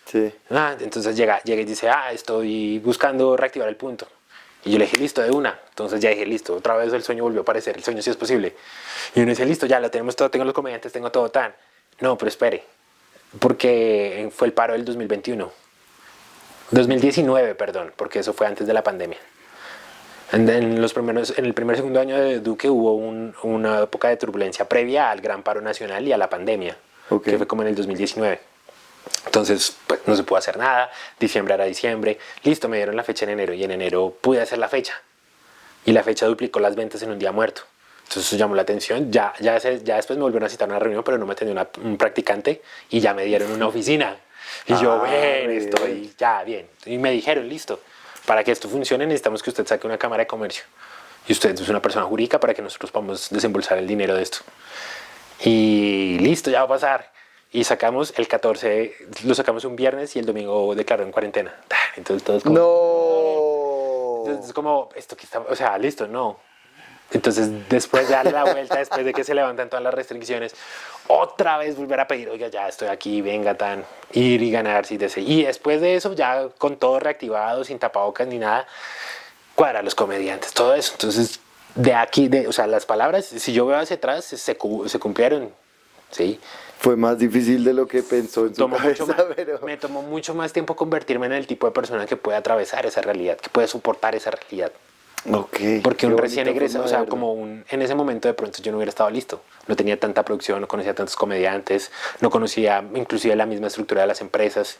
Sí. Entonces llega y dice, estoy buscando reactivar el punto. Y yo le dije, listo, de una. Entonces ya dije, listo, otra vez el sueño volvió a aparecer, el sueño sí es posible. Y uno dice, listo, ya lo tenemos todo, tengo los comediantes, tengo todo tan. No, pero espere, porque fue el paro del 2019, perdón, porque eso fue antes de la pandemia. En el primer segundo año de Duque hubo una época de turbulencia previa al gran paro nacional y a la pandemia, Ok. que fue como en el 2019. Entonces, pues no se pudo hacer nada, diciembre era diciembre, listo, me dieron la fecha en enero y en enero pude hacer la fecha. Y la fecha duplicó las ventas en un día muerto. Entonces eso llamó la atención, ya después me volvieron a citar a una reunión, pero no me atendió un practicante y ya me dieron una oficina. Y yo, re bien, estoy ya bien. Y me dijeron, listo, para que esto funcione necesitamos que usted saque una cámara de comercio. Y usted es una persona jurídica para que nosotros podamos desembolsar el dinero de esto. Y listo, ya va a pasar. Y sacamos el 14, lo sacamos un viernes y el domingo declaró en cuarentena. Entonces todos como... No. Entonces es como, esto que está, o sea, listo, no. Entonces después de darle la vuelta, después de que se levantan todas las restricciones, otra vez volver a pedir, oiga, ya estoy aquí, venga, tan, ir y ganar, sí, y después de eso, ya con todo reactivado, sin tapabocas ni nada, cuadra los comediantes, todo eso. Entonces, de aquí, o sea, las palabras, si yo veo hacia atrás, se cumplieron, ¿sí? Fue más difícil de lo que pensó en su cabeza, pero... Me tomó mucho más tiempo convertirme en el tipo de persona que puede atravesar esa realidad, que puede soportar esa realidad. Ok. Porque qué un recién bonita egresado, o forma sea, de verlo. como en ese momento de pronto yo no hubiera estado listo. No tenía tanta producción, no conocía tantos comediantes, no conocía inclusive la misma estructura de las empresas.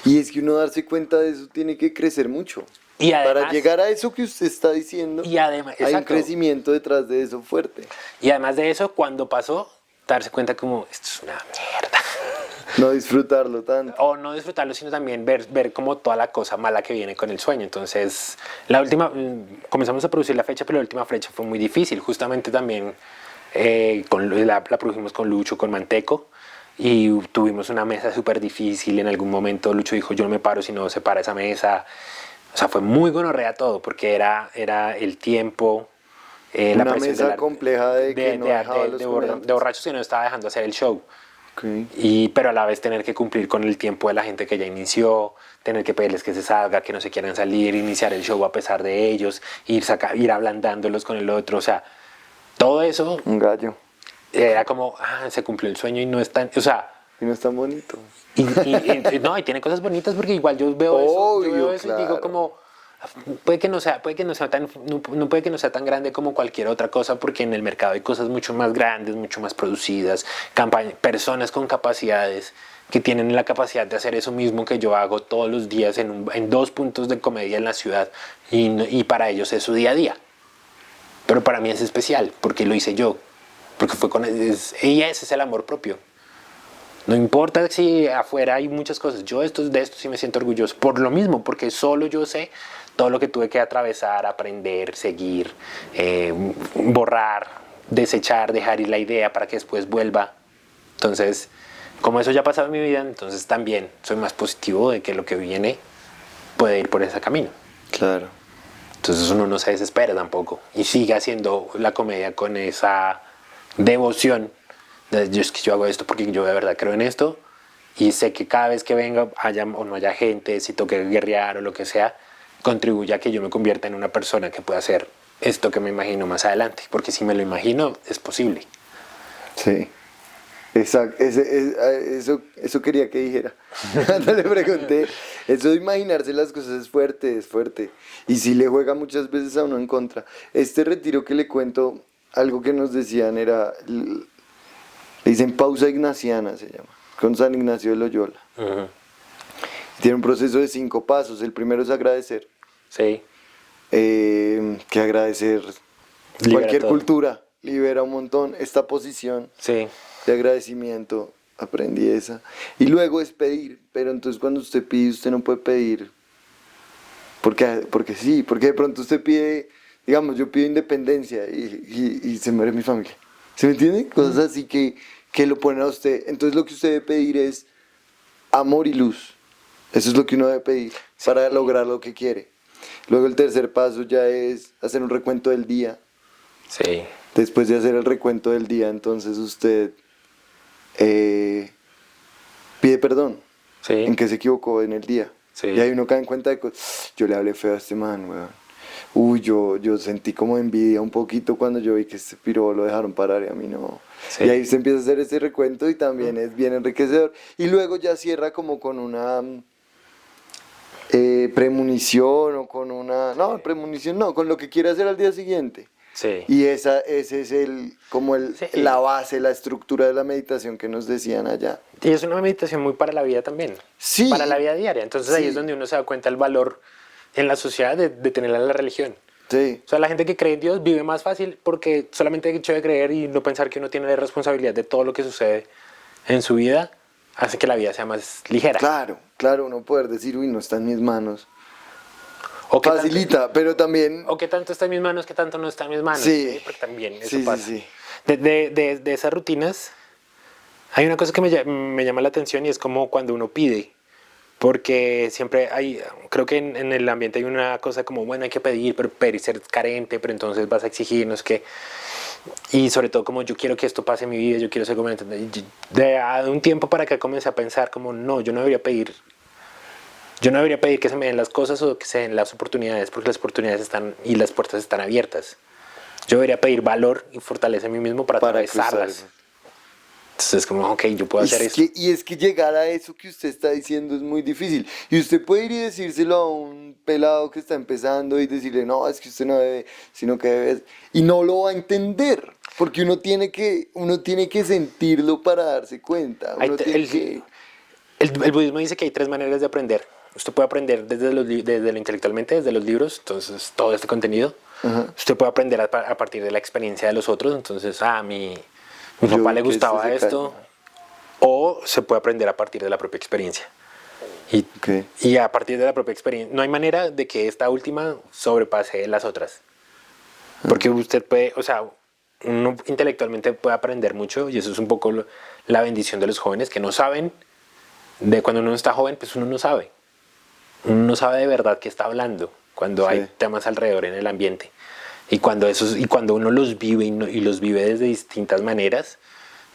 Y es que uno darse cuenta de eso tiene que crecer mucho. Y además, Para llegar a eso que usted está diciendo, y además, hay un exacto. crecimiento detrás de eso fuerte. Y además de eso, cuando pasó, darse cuenta como, esto es una mierda. No disfrutarlo tanto. O no disfrutarlo, sino también ver como toda la cosa mala que viene con el sueño. Entonces, comenzamos a producir la fecha, pero la última fecha fue muy difícil. Justamente también la produjimos con Lucho, con Manteco, y tuvimos una mesa súper difícil. En algún momento Lucho dijo, yo no me paro si no se para esa mesa. O sea, fue muy gonorrea todo, porque era el tiempo, la Una presión mesa compleja de que no dejaba a los de comediantes. borrachos que no estaba dejando hacer el show. Ok. Pero a la vez tener que cumplir con el tiempo de la gente que ya inició, tener que pedirles que se salga, que no se quieran salir, iniciar el show a pesar de ellos, ir ablandándolos con el otro, o sea, todo eso Un gallo. era como, se cumplió el sueño y no es tan, o sea, Y no es tan bonito. no, y tiene cosas bonitas porque igual yo veo Obvio, eso y digo claro. como, puede que no sea tan, no puede que no sea tan grande como cualquier otra cosa, porque en el mercado hay cosas mucho más grandes, mucho más producidas, personas con capacidades que tienen la capacidad de hacer eso mismo que yo hago todos los días en 2 puntos de comedia en la ciudad, y para ellos es su día a día. Pero para mí es especial porque lo hice yo, porque y ese es el amor propio. No importa si afuera hay muchas cosas, de esto sí me siento orgulloso, por lo mismo, porque solo yo sé todo lo que tuve que atravesar, aprender, seguir, borrar, desechar, dejar ir la idea para que después vuelva. Entonces, como eso ya ha pasado en mi vida, entonces también soy más positivo de que lo que viene puede ir por ese camino. Claro. Entonces uno no se desespera tampoco y sigue haciendo la comedia con esa devoción. Es que yo hago esto porque yo de verdad creo en esto y sé que cada vez que venga haya o no haya gente, si toque guerrear o lo que sea, contribuye a que yo me convierta en una persona que pueda hacer esto que me imagino más adelante, porque si me lo imagino es posible. Sí. Exacto. Eso quería que dijera. Cuando le pregunté, eso de imaginarse las cosas es fuerte, es fuerte. Y sí le juega muchas veces a uno en contra. Este retiro que le cuento, algo que nos decían era, le dicen pausa ignaciana, se llama, con San Ignacio de Loyola. Uh-huh. Tiene un proceso de 5 pasos. El primero es agradecer. Sí. Que agradecer Libera cualquier todo. cultura libera un montón. Esta posición Sí. de agradecimiento, aprendí esa. Y luego es pedir, pero entonces cuando usted pide, usted no puede pedir. Porque sí, porque de pronto usted pide, digamos, yo pido independencia y se muere mi familia. ¿Se me entiende? Cosas así que lo ponen a usted. Entonces lo que usted debe pedir es amor y luz. Eso es lo que uno debe pedir para lograr lo que quiere. Luego el tercer paso ya es hacer un recuento del día. Sí. Después de hacer el recuento del día, entonces usted pide perdón Sí. en que se equivocó en el día. Sí. Y ahí uno cae en cuenta de cosas. Yo le hablé feo a este man, weón. Uy, yo sentí como envidia un poquito cuando yo vi que este piro lo dejaron parar y a mí no. Sí. Y ahí se empieza a hacer ese recuento y también es bien enriquecedor. Y luego ya cierra como con una premonición o con una... No, premonición no, con lo que quiere hacer al día siguiente. Sí. Y ese es Sí. la base, la estructura de la meditación que nos decían allá. Y es una meditación muy para la vida también. Sí. Para la vida diaria. Entonces ahí Sí. es donde uno se da cuenta el valor en la sociedad de tener la religión. Sí. O sea, la gente que cree en Dios vive más fácil porque solamente el hecho de creer y no pensar que uno tiene la responsabilidad de todo lo que sucede en su vida hace que la vida sea más ligera. Claro, uno poder decir, uy, no está en mis manos. O que Facilita, pero también... o que tanto está en mis manos, que tanto no está en mis manos. Sí. Porque también eso Sí, pasa. sí. De esas rutinas, hay una cosa que me llama la atención y es como cuando uno pide. Porque siempre hay, creo que en el ambiente hay una cosa como, bueno, hay que pedir, pero pedir ser carente, pero entonces vas a exigirnos que... Y sobre todo como yo quiero que esto pase en mi vida, yo quiero ser como... De un tiempo para acá comencé a pensar como, no, yo no debería pedir que se me den las cosas o que se den las oportunidades, porque las oportunidades están y las puertas están abiertas. Yo debería pedir valor y fortaleza en mí mismo para atravesarlas. cruzar. Entonces es como, ok, yo puedo hacer esto. Y es que llegar a eso que usted está diciendo es muy difícil. Y usted puede ir y decírselo a un pelado que está empezando y decirle, no, es que usted no debe, sino que debe... Y no lo va a entender, porque uno tiene que sentirlo para darse cuenta. El budismo dice que hay 3 maneras de aprender. Usted puede aprender desde lo intelectualmente, desde los libros, entonces todo este contenido. Ajá. Usted puede aprender a partir de la experiencia de los otros, entonces, mi Yo papá le que gustaba se esto, calma. o se puede aprender a partir de la propia experiencia. Y, Ok. y a partir de la propia experiencia, no hay manera de que esta última sobrepase las otras. Porque usted puede, o sea, uno intelectualmente puede aprender mucho y eso es un poco la bendición de los jóvenes que no saben, de cuando uno está joven, pues uno no sabe. Uno no sabe de verdad qué está hablando cuando hay Sí. temas alrededor en el ambiente. Y cuando uno los vive y los vive desde distintas maneras,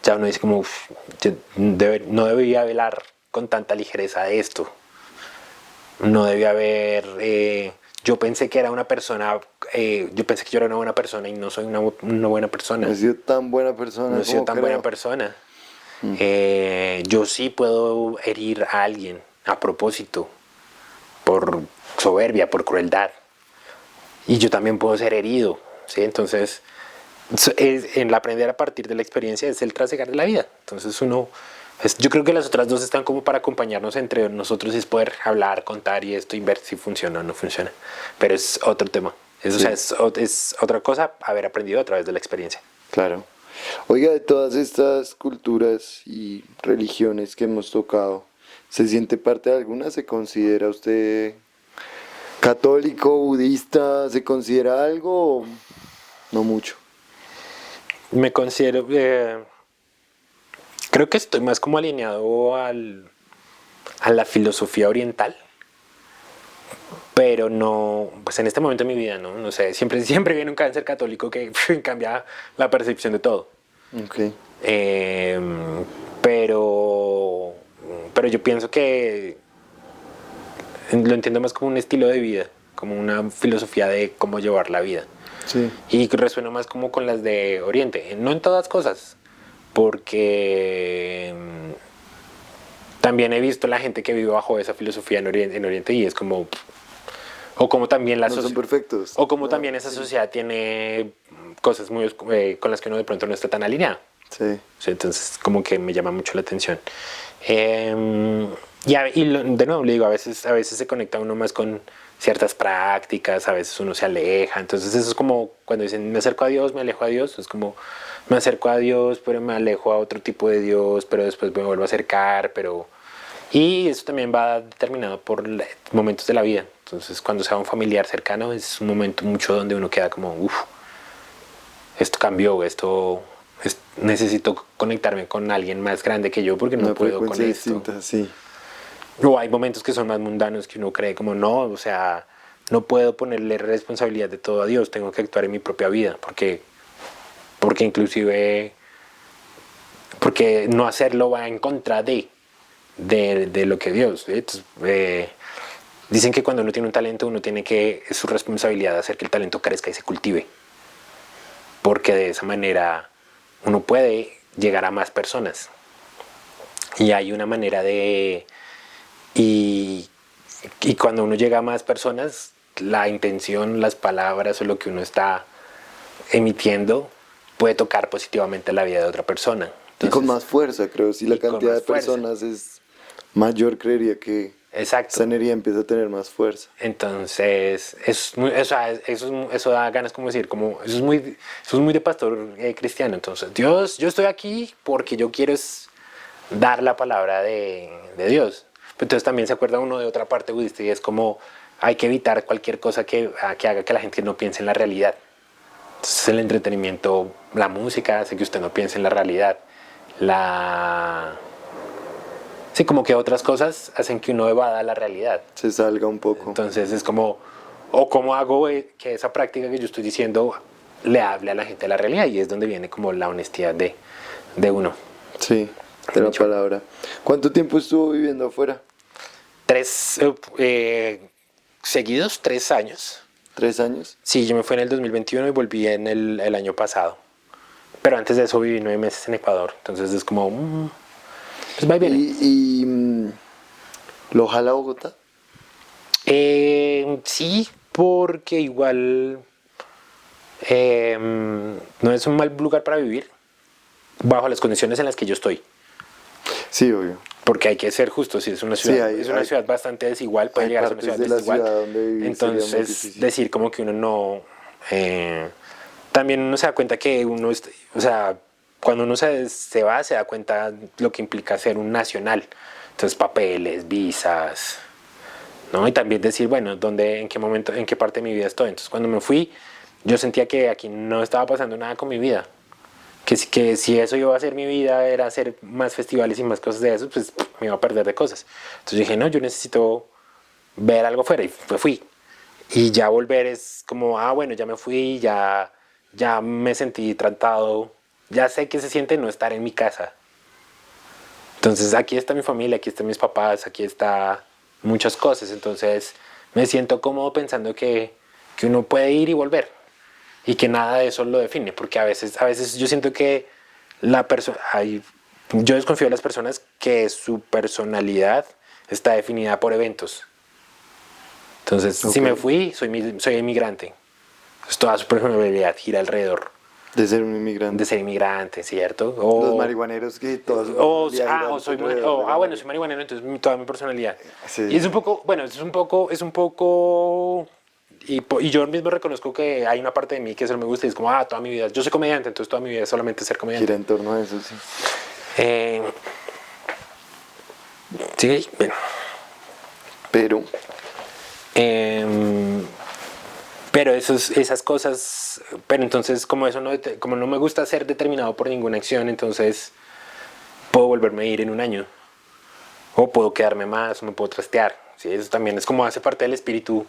ya uno dice como, "Uf, yo no debería hablar con tanta ligereza de esto. No debía haber, yo pensé que era una persona, yo pensé que yo era una buena persona y no soy una buena persona. No he sido tan buena No persona he sido como tan buena creo. persona. Yo sí puedo herir a alguien a propósito, por soberbia, por crueldad. Y yo también puedo ser herido, ¿sí? Entonces, en el aprender a partir de la experiencia es el trasegar de la vida. Entonces yo creo que las otras dos están como para acompañarnos entre nosotros y es poder hablar, contar y esto y ver si funciona o no funciona. Pero es otro tema. O sea, es otra cosa haber aprendido a través de la experiencia. Claro. Oiga, de todas estas culturas y religiones que hemos tocado, ¿se siente parte de alguna? ¿Se considera usted católico, budista? ¿Se considera algo o no mucho? Me considero, creo que estoy más como alineado a la filosofía oriental, pero no, pues en este momento de mi vida, ¿no? No sé, siempre viene un cáncer católico que cambia la percepción de todo. Ok, Eh, pero, pero yo pienso que lo entiendo más como un estilo de vida, como una filosofía de cómo llevar la vida. sí, Y resuena más como con las de Oriente, no en todas cosas, porque también he visto la gente que vive bajo esa filosofía en Oriente y es como, o como también no son perfectos. o como No, también esa sí, sociedad tiene cosas muy con las que uno de pronto no está tan alineado. sí, Sí, entonces como que me llama mucho la atención. De nuevo le digo, a veces se conecta uno más con ciertas prácticas, a veces uno se aleja, entonces eso es como cuando dicen me acerco a Dios, me alejo a Dios, es como me acerco a Dios, pero me alejo a otro tipo de Dios, pero después me vuelvo a acercar, pero... Y eso también va determinado por momentos de la vida, entonces cuando sea un familiar cercano es un momento mucho donde uno queda como, uff, esto cambió, necesito conectarme con alguien más grande que yo porque no una puedo con frecuencia esto. distinta, sí. O hay momentos que son más mundanos que uno cree como no, o sea, no puedo ponerle responsabilidad de todo a Dios, tengo que actuar en mi propia vida, porque inclusive, porque no hacerlo va en contra de lo que Dios. Entonces, dicen que cuando uno tiene un talento, es su responsabilidad hacer que el talento crezca y se cultive, porque de esa manera uno puede llegar a más personas. Y hay una manera y, y cuando uno llega a más personas, la intención, las palabras o lo que uno está emitiendo puede tocar positivamente la vida de otra persona. Y con Entonces, más fuerza, creo. Si la y con cantidad de más fuerza. personas es mayor, creería que Exacto. esa energía empieza a tener más fuerza. Entonces, eso da ganas como decir, como, eso es muy de pastor cristiano. Entonces, Dios, yo estoy aquí porque yo quiero dar la palabra de Dios. Pero entonces también se acuerda uno de otra parte budista y es como hay que evitar cualquier cosa que haga que la gente no piense en la realidad. Entonces el entretenimiento, la música hace que usted no piense en la realidad. Sí, como que otras cosas hacen que uno evada la realidad. Se salga un poco. Entonces es como, o cómo hago que esa práctica que yo estoy diciendo le hable a la gente de la realidad y es donde viene como la honestidad de uno. Sí, de la Mucho. palabra. ¿Cuánto tiempo estuvo viviendo afuera? 3 seguidos, 3 años. ¿3 años? Sí, yo me fui en el 2021 y volví en el año pasado. Pero antes de eso viví 9 meses en Ecuador. Entonces es como, pues va y viene. ¿Lo jala a Bogotá? Sí, porque igual no es un mal lugar para vivir bajo las condiciones en las que yo estoy. Sí, obvio. Porque hay que ser justo, si es una ciudad, Sí, es una ciudad bastante desigual, puede hay llegar a ser una ciudad partes de la desigual. ciudad donde vivir sería muy Entonces, difícil. decir como que uno no... también uno se da cuenta que uno, o sea, cuando uno se va, se da cuenta lo que implica ser un nacional. Entonces, papeles, visas, ¿no? Y también decir, bueno, ¿dónde, en qué momento, en qué parte de mi vida estoy? Entonces, cuando me fui, yo sentía que aquí no estaba pasando nada con mi vida. Que si eso iba a ser mi vida, era hacer más festivales y más cosas de eso, pues me iba a perder de cosas. Entonces dije, no, yo necesito ver algo fuera y fui. Y ya volver es como, ah, bueno, ya me fui, ya me sentí tratado, ya sé que se siente no estar en mi casa. Entonces aquí está mi familia, aquí están mis papás, aquí está muchas cosas. Entonces me siento cómodo pensando que uno puede ir y volver y que nada de eso lo define, porque a veces yo siento que la persona, yo desconfío de las personas que su personalidad está definida por eventos. Entonces, si me fui, soy inmigrante. Entonces, toda su personalidad gira alrededor De ser un inmigrante. de ser inmigrante, ¿cierto? Los marihuaneros que toda su personalidad gira soy, alrededor de la bueno, marihuana. soy marihuanero, entonces toda mi personalidad. Sí. Y es un poco, bueno, es un poco, y yo mismo reconozco que hay una parte de mí que eso no me gusta y es como, toda mi vida, yo soy comediante, entonces toda mi vida es solamente ser comediante. Gira en torno a eso, sí. Eh, sí, bueno. Pero, Em, pero esas cosas, pero entonces como eso no, como no me gusta ser determinado por ninguna acción, entonces puedo volverme a ir en un año. O puedo quedarme más, o me puedo trastear. ¿Sí? Eso también es como hace parte del espíritu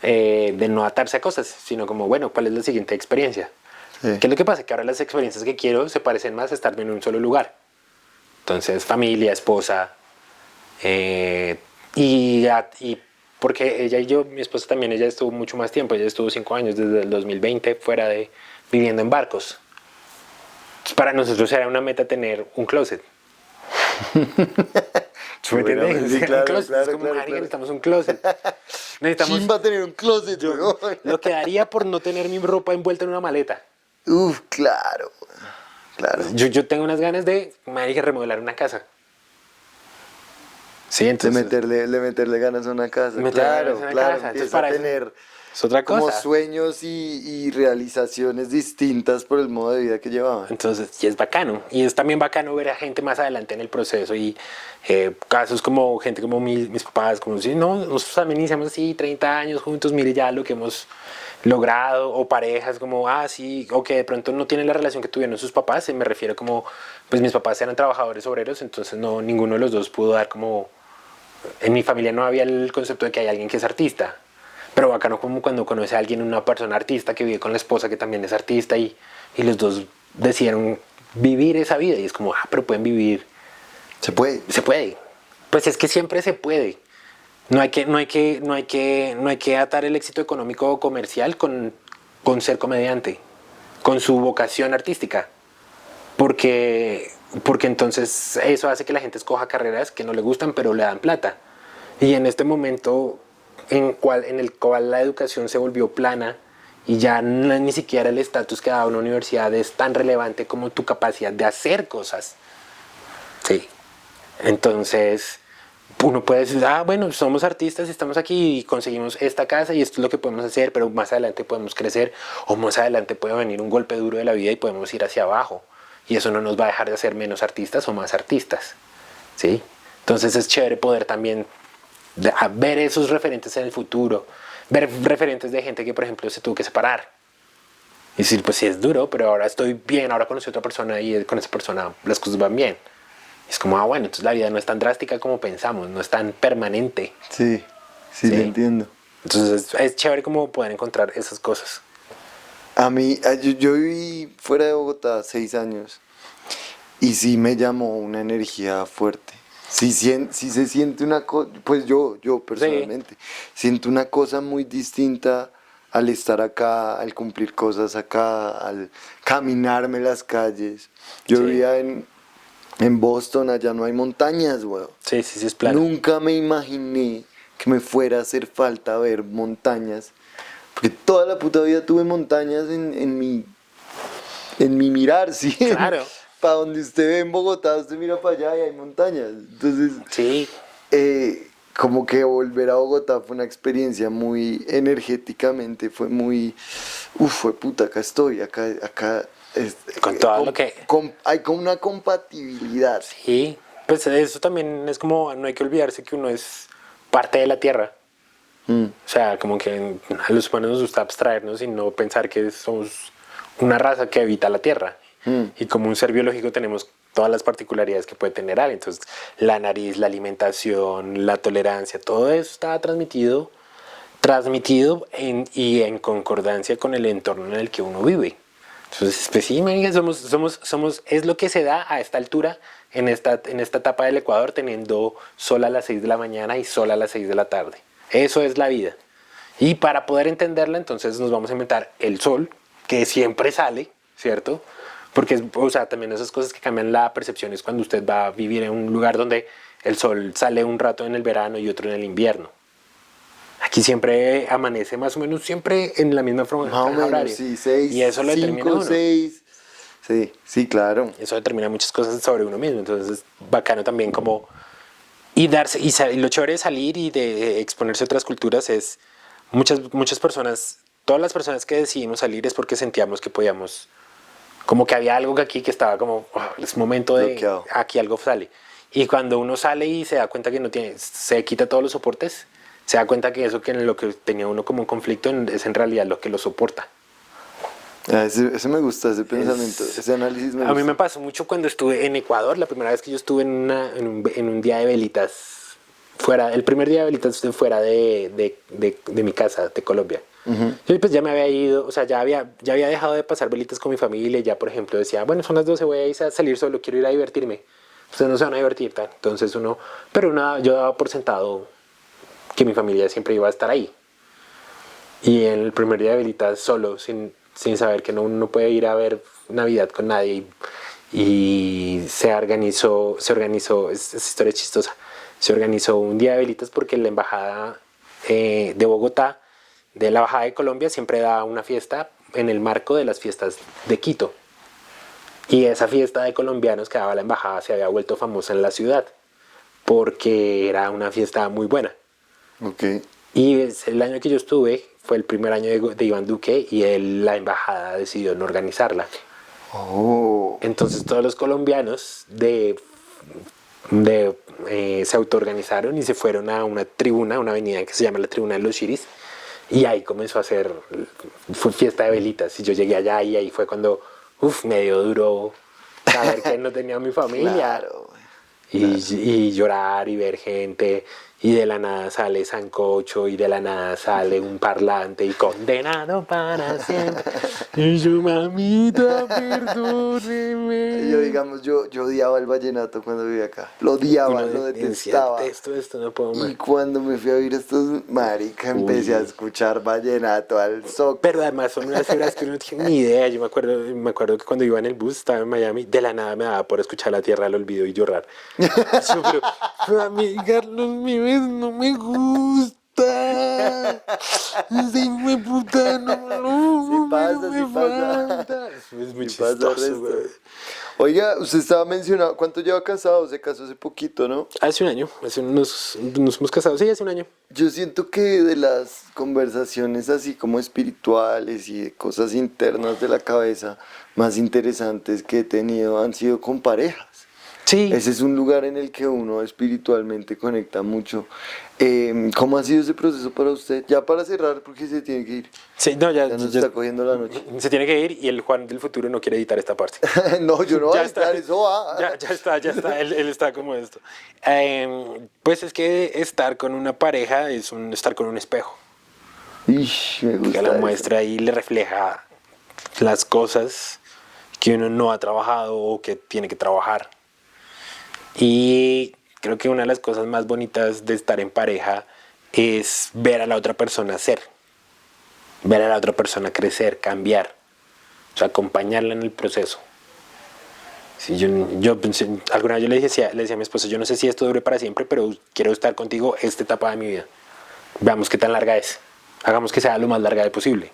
de no atarse a cosas, sino como, bueno, ¿cuál es la siguiente experiencia? sí. ¿Qué es lo que pasa? Que ahora las experiencias que quiero se parecen más a estar en un solo lugar. Entonces, familia, esposa, y porque ella y yo, mi esposa también, ella estuvo mucho más tiempo, ella estuvo 5 años desde el 2020 fuera de viviendo en barcos. Entonces, para nosotros era una meta tener un closet. ¿Me entiendes? Sí, claro, Un closet, claro, es como, claro, marica, claro. necesitamos un closet. Necesitamos, ¿Quién va a tener un closet, weón? lo que daría por no tener mi ropa envuelta en una maleta. Uf, claro. Claro. Yo tengo unas ganas de, marica, remodelar una casa. Sí, De entonces, meterle ganas a una casa. Meterle Claro, ganas a una claro. casa. Entonces, Empieza a para eso tener es otra como cosa. sueños y realizaciones distintas por el modo de vida que llevaban. Entonces, y es bacano. Y es también bacano ver a gente más adelante en el proceso y casos como gente como mis papás, como si no, nosotros también iniciamos así 30 años juntos, mire ya lo que hemos logrado, o parejas como, sí, o que de pronto no tienen la relación que tuvieron sus papás, me refiero como, pues mis papás eran trabajadores obreros, entonces no, ninguno de los dos pudo dar como, en mi familia no había el concepto de que hay alguien que es artista. Pero bacano como cuando conoce a alguien, una persona artista que vive con la esposa que también es artista y los dos decidieron vivir esa vida y es como, pero pueden vivir, Se puede. se puede. Pues es que siempre se puede. No hay que atar el éxito económico o comercial con ser comediante, con su vocación artística. Porque entonces eso hace que la gente escoja carreras que no le gustan pero le dan plata. Y en este momento en el cual la educación se volvió plana y ya ni siquiera el estatus que da una universidad es tan relevante como tu capacidad de hacer cosas. Sí. Entonces, uno puede decir, bueno, somos artistas y estamos aquí y conseguimos esta casa y esto es lo que podemos hacer, pero más adelante podemos crecer o más adelante puede venir un golpe duro de la vida y podemos ir hacia abajo. Y eso no nos va a dejar de hacer menos artistas o más artistas. ¿Sí? Entonces es chévere poder también ver esos referentes en el futuro, ver referentes de gente que, por ejemplo, se tuvo que separar. Y decir, pues sí es duro, pero ahora estoy bien, ahora conocí a otra persona y con esa persona las cosas van bien. Y es como, bueno, entonces la vida no es tan drástica como pensamos, no es tan permanente. Sí, sí, lo entiendo. Entonces es chévere como poder encontrar esas cosas. A mí, yo viví fuera de Bogotá 6 años y sí me llamó una energía fuerte. Sí, sí se siente una cosa, pues yo personalmente, siento una cosa muy distinta al estar acá, al cumplir cosas acá, al caminarme las calles. Yo vivía en Boston, allá no hay montañas, weón. Sí, es plano. Nunca me imaginé que me fuera a hacer falta ver montañas, porque toda la puta vida tuve montañas en mi mirar, ¿sí? Claro. Para donde usted ve en Bogotá, usted mira para allá y hay montañas. Entonces, Sí. como que volver a Bogotá fue una experiencia muy energéticamente, fue muy, fue puta, acá estoy, acá con todo lo que... hay como una compatibilidad. Sí, pues eso también es como, no hay que olvidarse que uno es parte de la Tierra. O sea, como que a los humanos nos gusta abstraernos y no pensar que somos una raza que habita la Tierra. Y como un ser biológico tenemos todas las particularidades que puede tener alguien. Entonces, la nariz, la alimentación, la tolerancia, todo eso está transmitido y en concordancia con el entorno en el que uno vive. Entonces, pues sí, marica, es lo que se da a esta altura, en esta etapa del Ecuador, teniendo sol a las 6 de la mañana y sol a las 6 de la tarde. Eso es la vida. Y para poder entenderla, entonces nos vamos a inventar el sol, que siempre sale, ¿cierto? Porque, o sea, también esas cosas que cambian la percepción es cuando usted va a vivir en un lugar donde el sol sale un rato en el verano y otro en el invierno. Aquí siempre amanece más o menos siempre en la misma franja horaria. Sí, 6, y eso lo determina 5, uno. 6. Sí, sí, claro. Eso determina muchas cosas sobre uno mismo. Entonces, bacano también como... Y lo chévere de salir y de exponerse a otras culturas es muchas personas, todas las personas que decidimos salir es porque sentíamos que podíamos, como que había algo que aquí que estaba como, es momento de, Bloqueado. aquí algo sale. Y cuando uno sale y se da cuenta que no tiene, se quita todos los soportes, se da cuenta que eso que en lo que tenía uno como un conflicto es en realidad lo que lo soporta. Ese me gusta, ese pensamiento, ese análisis me gusta. A mí me pasó mucho cuando estuve en Ecuador, la primera vez que yo estuve en un día de velitas, el primer día de velitas fuera de mi casa, de Colombia. Yo pues ya me había ido, o sea, ya había dejado de pasar velitas con mi familia, ya por ejemplo decía, bueno, son las 12, voy a ir a salir solo, quiero ir a divertirme. Ustedes no se van a divertir, tal. Entonces yo daba por sentado que mi familia siempre iba a estar ahí. Y en el primer día de velitas solo, sin saber que uno no puede ir a ver Navidad con nadie y se organizó, esta historia es chistosa, se organizó un día de velitas porque la embajada de Bogotá, de la embajada de Colombia, siempre da una fiesta en el marco de las fiestas de Quito. Y esa fiesta de colombianos que daba la embajada se había vuelto famosa en la ciudad porque era una fiesta muy buena. Ok. Y el año que yo estuve fue el primer año de Iván Duque y la embajada decidió no organizarla. Oh. Entonces todos los colombianos se autoorganizaron y se fueron a una tribuna, una avenida que se llama la Tribuna de los Chiris, y ahí comenzó a hacer, fue fiesta de velitas, y yo llegué allá y ahí fue cuando, me dio duro saber que no tenía mi familia. Claro. Y llorar y ver gente, y de la nada sale sancocho, y de la nada sale un parlante, y condenado para siempre. Y yo, mamita, perdóneme. Yo, digamos, yo odiaba el vallenato cuando vivía acá. Lo odiaba, lo detestaba. Esto no puedo más. Y cuando me fui a vivir a estos marica, empecé a escuchar vallenato al soco. Pero además son unas horas que uno no tiene ni idea. Yo me acuerdo que cuando iba en el bus, estaba en Miami, de la nada me daba por escuchar La Tierra del Olvido y llorar. Pero a mí Carlos Vives no me gusta. Ese hijo de puta Sí pasa, me sí pasa. falta. Es muy Sí pasa chistoso, resto. güey. Oiga, usted estaba mencionando, ¿cuánto lleva casado? Se casó hace poquito, ¿no? Hace un año, nos hemos casado, sí, hace un año. Yo siento que de las conversaciones así como espirituales y de cosas internas de la cabeza más interesantes que he tenido han sido con parejas. Sí. Ese es un lugar en el que uno espiritualmente conecta mucho. ¿Cómo ha sido ese proceso para usted? Ya para cerrar, porque se tiene que ir. Sí, no, Ya nos está cogiendo la noche. Se tiene que ir y el Juan del futuro no quiere editar esta parte. No, yo no voy Ya a editar, eso va. ya está, él está como esto. Pues es que estar con una pareja es estar con un espejo. Ish, me gusta Que la eso. muestra y le refleja las cosas que uno no ha trabajado o que tiene que trabajar. Y creo que una de las cosas más bonitas de estar en pareja es ver a la otra persona ser, ver a la otra persona crecer, cambiar, o sea, acompañarla en el proceso. Sí, yo pensé, alguna vez yo le decía a mi esposa, yo no sé si esto dure para siempre, pero quiero estar contigo esta etapa de mi vida. Veamos qué tan larga es. Hagamos que sea lo más larga posible,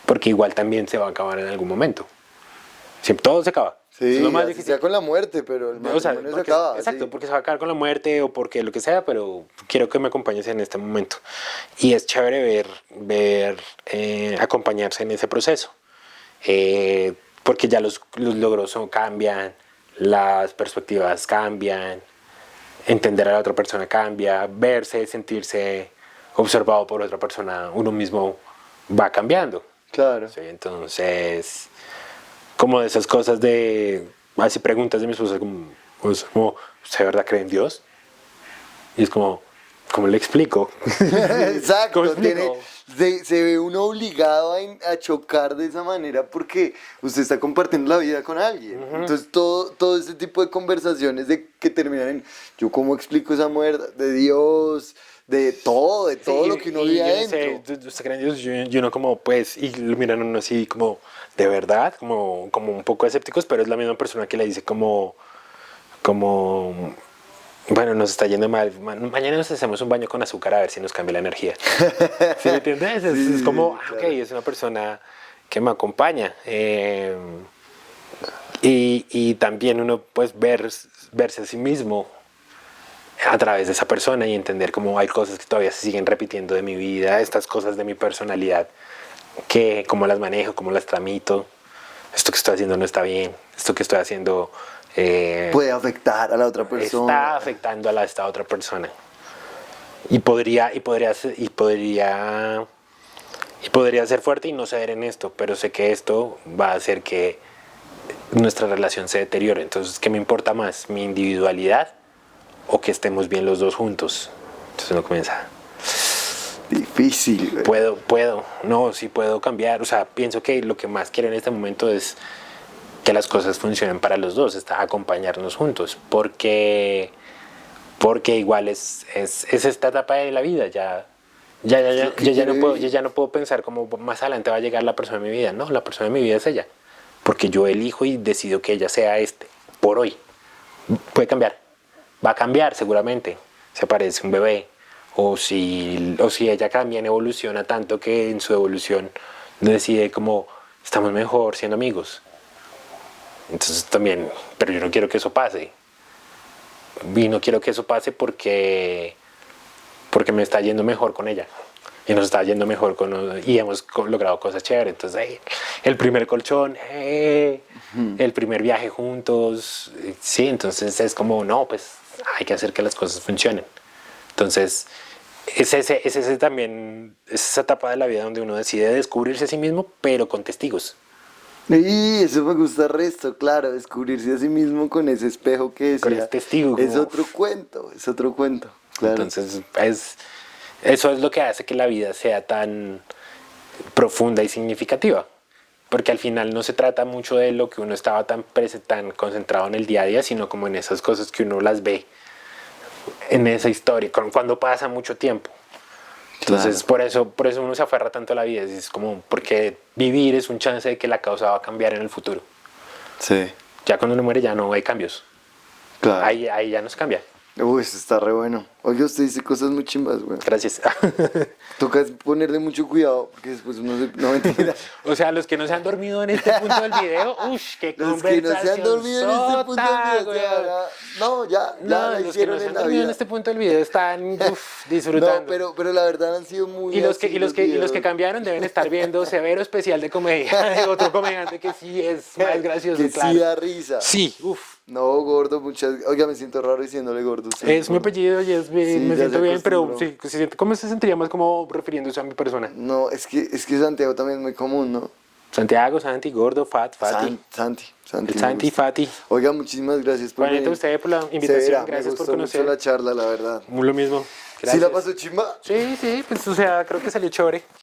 porque igual también se va a acabar en algún momento. Siempre, todo se acaba. Sí, Es lo más así difícil. sea con la muerte, pero el O sea, matrimonio se acaba. exacto, sí. porque se va a acabar con la muerte o porque lo que sea, pero quiero que me acompañes en este momento. Y es chévere ver acompañarse en ese proceso. porque ya los logros cambian, las perspectivas cambian, entender a la otra persona cambia, verse, sentirse observado por otra persona, uno mismo va cambiando. Claro. Sí, entonces, como de esas cosas de, así preguntas de mi esposa, como, ¿usted de verdad cree en Dios? Y es como, ¿cómo le explico? Exacto, ¿Cómo explico? se ve uno obligado a chocar de esa manera porque usted está compartiendo la vida con alguien. Entonces todo este tipo de conversaciones de que terminan en yo cómo explico esa muerte de Dios, de todo Sí, lo que uno y vive yo no adentro. sé, ¿usted cree en Dios? Y uno como, pues, y lo miran a uno así como, de verdad, como un poco escépticos, pero es la misma persona que le dice como, bueno, nos está yendo mal, mañana nos hacemos un baño con azúcar a ver si nos cambia la energía. ¿Sí me entiendes? Es Sí, como, ok, claro. es una persona que me acompaña. Y también uno, pues, verse a sí mismo a través de esa persona y entender cómo hay cosas que todavía se siguen repitiendo de mi vida, estas cosas de mi personalidad, que cómo las manejo, cómo las tramito, esto que estoy haciendo no está bien, esto que estoy haciendo Puede afectar a la otra persona. está afectando a esta otra persona. Y podría ser fuerte y no ceder en esto, pero sé que esto va a hacer que nuestra relación se deteriore. Entonces, ¿qué me importa más? ¿Mi individualidad o que estemos bien los dos juntos? Entonces uno comienza, Difícil, güey. sí puedo cambiar. O sea, pienso que lo que más quiero en este momento es que las cosas funcionen para los dos, está acompañarnos juntos, porque igual es esta etapa de la vida, Lo que yo ya no quiere puedo, vivir. pensar como más adelante va a llegar la persona de mi vida, no, la persona de mi vida es ella, porque yo elijo y decido que ella sea por hoy. Puede cambiar, va a cambiar seguramente, se parece un bebé, o si ella cambia, evoluciona tanto que en su evolución decide como estamos mejor siendo amigos. Entonces también, pero yo no quiero que eso pase. Y no quiero que eso pase porque me está yendo mejor con ella. Y nos está yendo mejor y hemos logrado cosas chéveres. Entonces, el primer colchón, el primer viaje juntos. Sí, entonces es como, no, pues hay que hacer que las cosas funcionen. Entonces, es ese también, es esa etapa de la vida donde uno decide descubrirse a sí mismo, pero con testigos. Y eso me gusta el resto, claro, descubrirse a sí mismo con ese espejo que Con ese decía, testigo. es otro cuento, claro. Entonces, eso es lo que hace que la vida sea tan profunda y significativa. Porque al final no se trata mucho de lo que uno estaba tan concentrado en el día a día, sino como en esas cosas que uno las ve en esa historia, cuando pasa mucho tiempo. Entonces, por eso uno se aferra tanto a la vida. Es como, porque vivir es un chance de que la causa va a cambiar en el futuro. Sí, Ya cuando uno muere ya no hay cambios. claro. Ahí ya no se cambia. Uy, eso está re bueno. Oye, usted dice cosas muy chimbas, güey. Gracias. Toca ponerle mucho cuidado, porque después uno se... No, mentira. O sea, los que no se han dormido en este punto del video, uff, qué Los que no se han conversación dormido en este punto del video, güey. no, ya No, la los que hicieron no se en han la dormido en vida. este punto del video están disfrutando. No, pero la verdad han sido muy Y los que, así y los que, y los que videos. cambiaron deben estar viendo severo especial de comedia de otro comediante que sí es más gracioso, Que claro. sí da risa. Sí, uff. No, gordo, oiga, me siento raro diciéndole gordo. usted, Es mi gordo. apellido y Sí, me ya siento se bien, pero acostumbró. sí, ¿cómo se sentiría más como refiriéndose a mi persona? No, es que Santiago también es muy común, ¿no? Santiago, Santi, Gordo, Fati. Santi El me Santi, gusta. Fati. Oiga, muchísimas gracias por Juanita, venir. usted por la invitación, Severa, me gracias por gustó mucho conocer. la charla, la verdad. Lo mismo. ¿Sí la Gracias. pasó chimba? Sí, pues o sea, creo que salió chévere.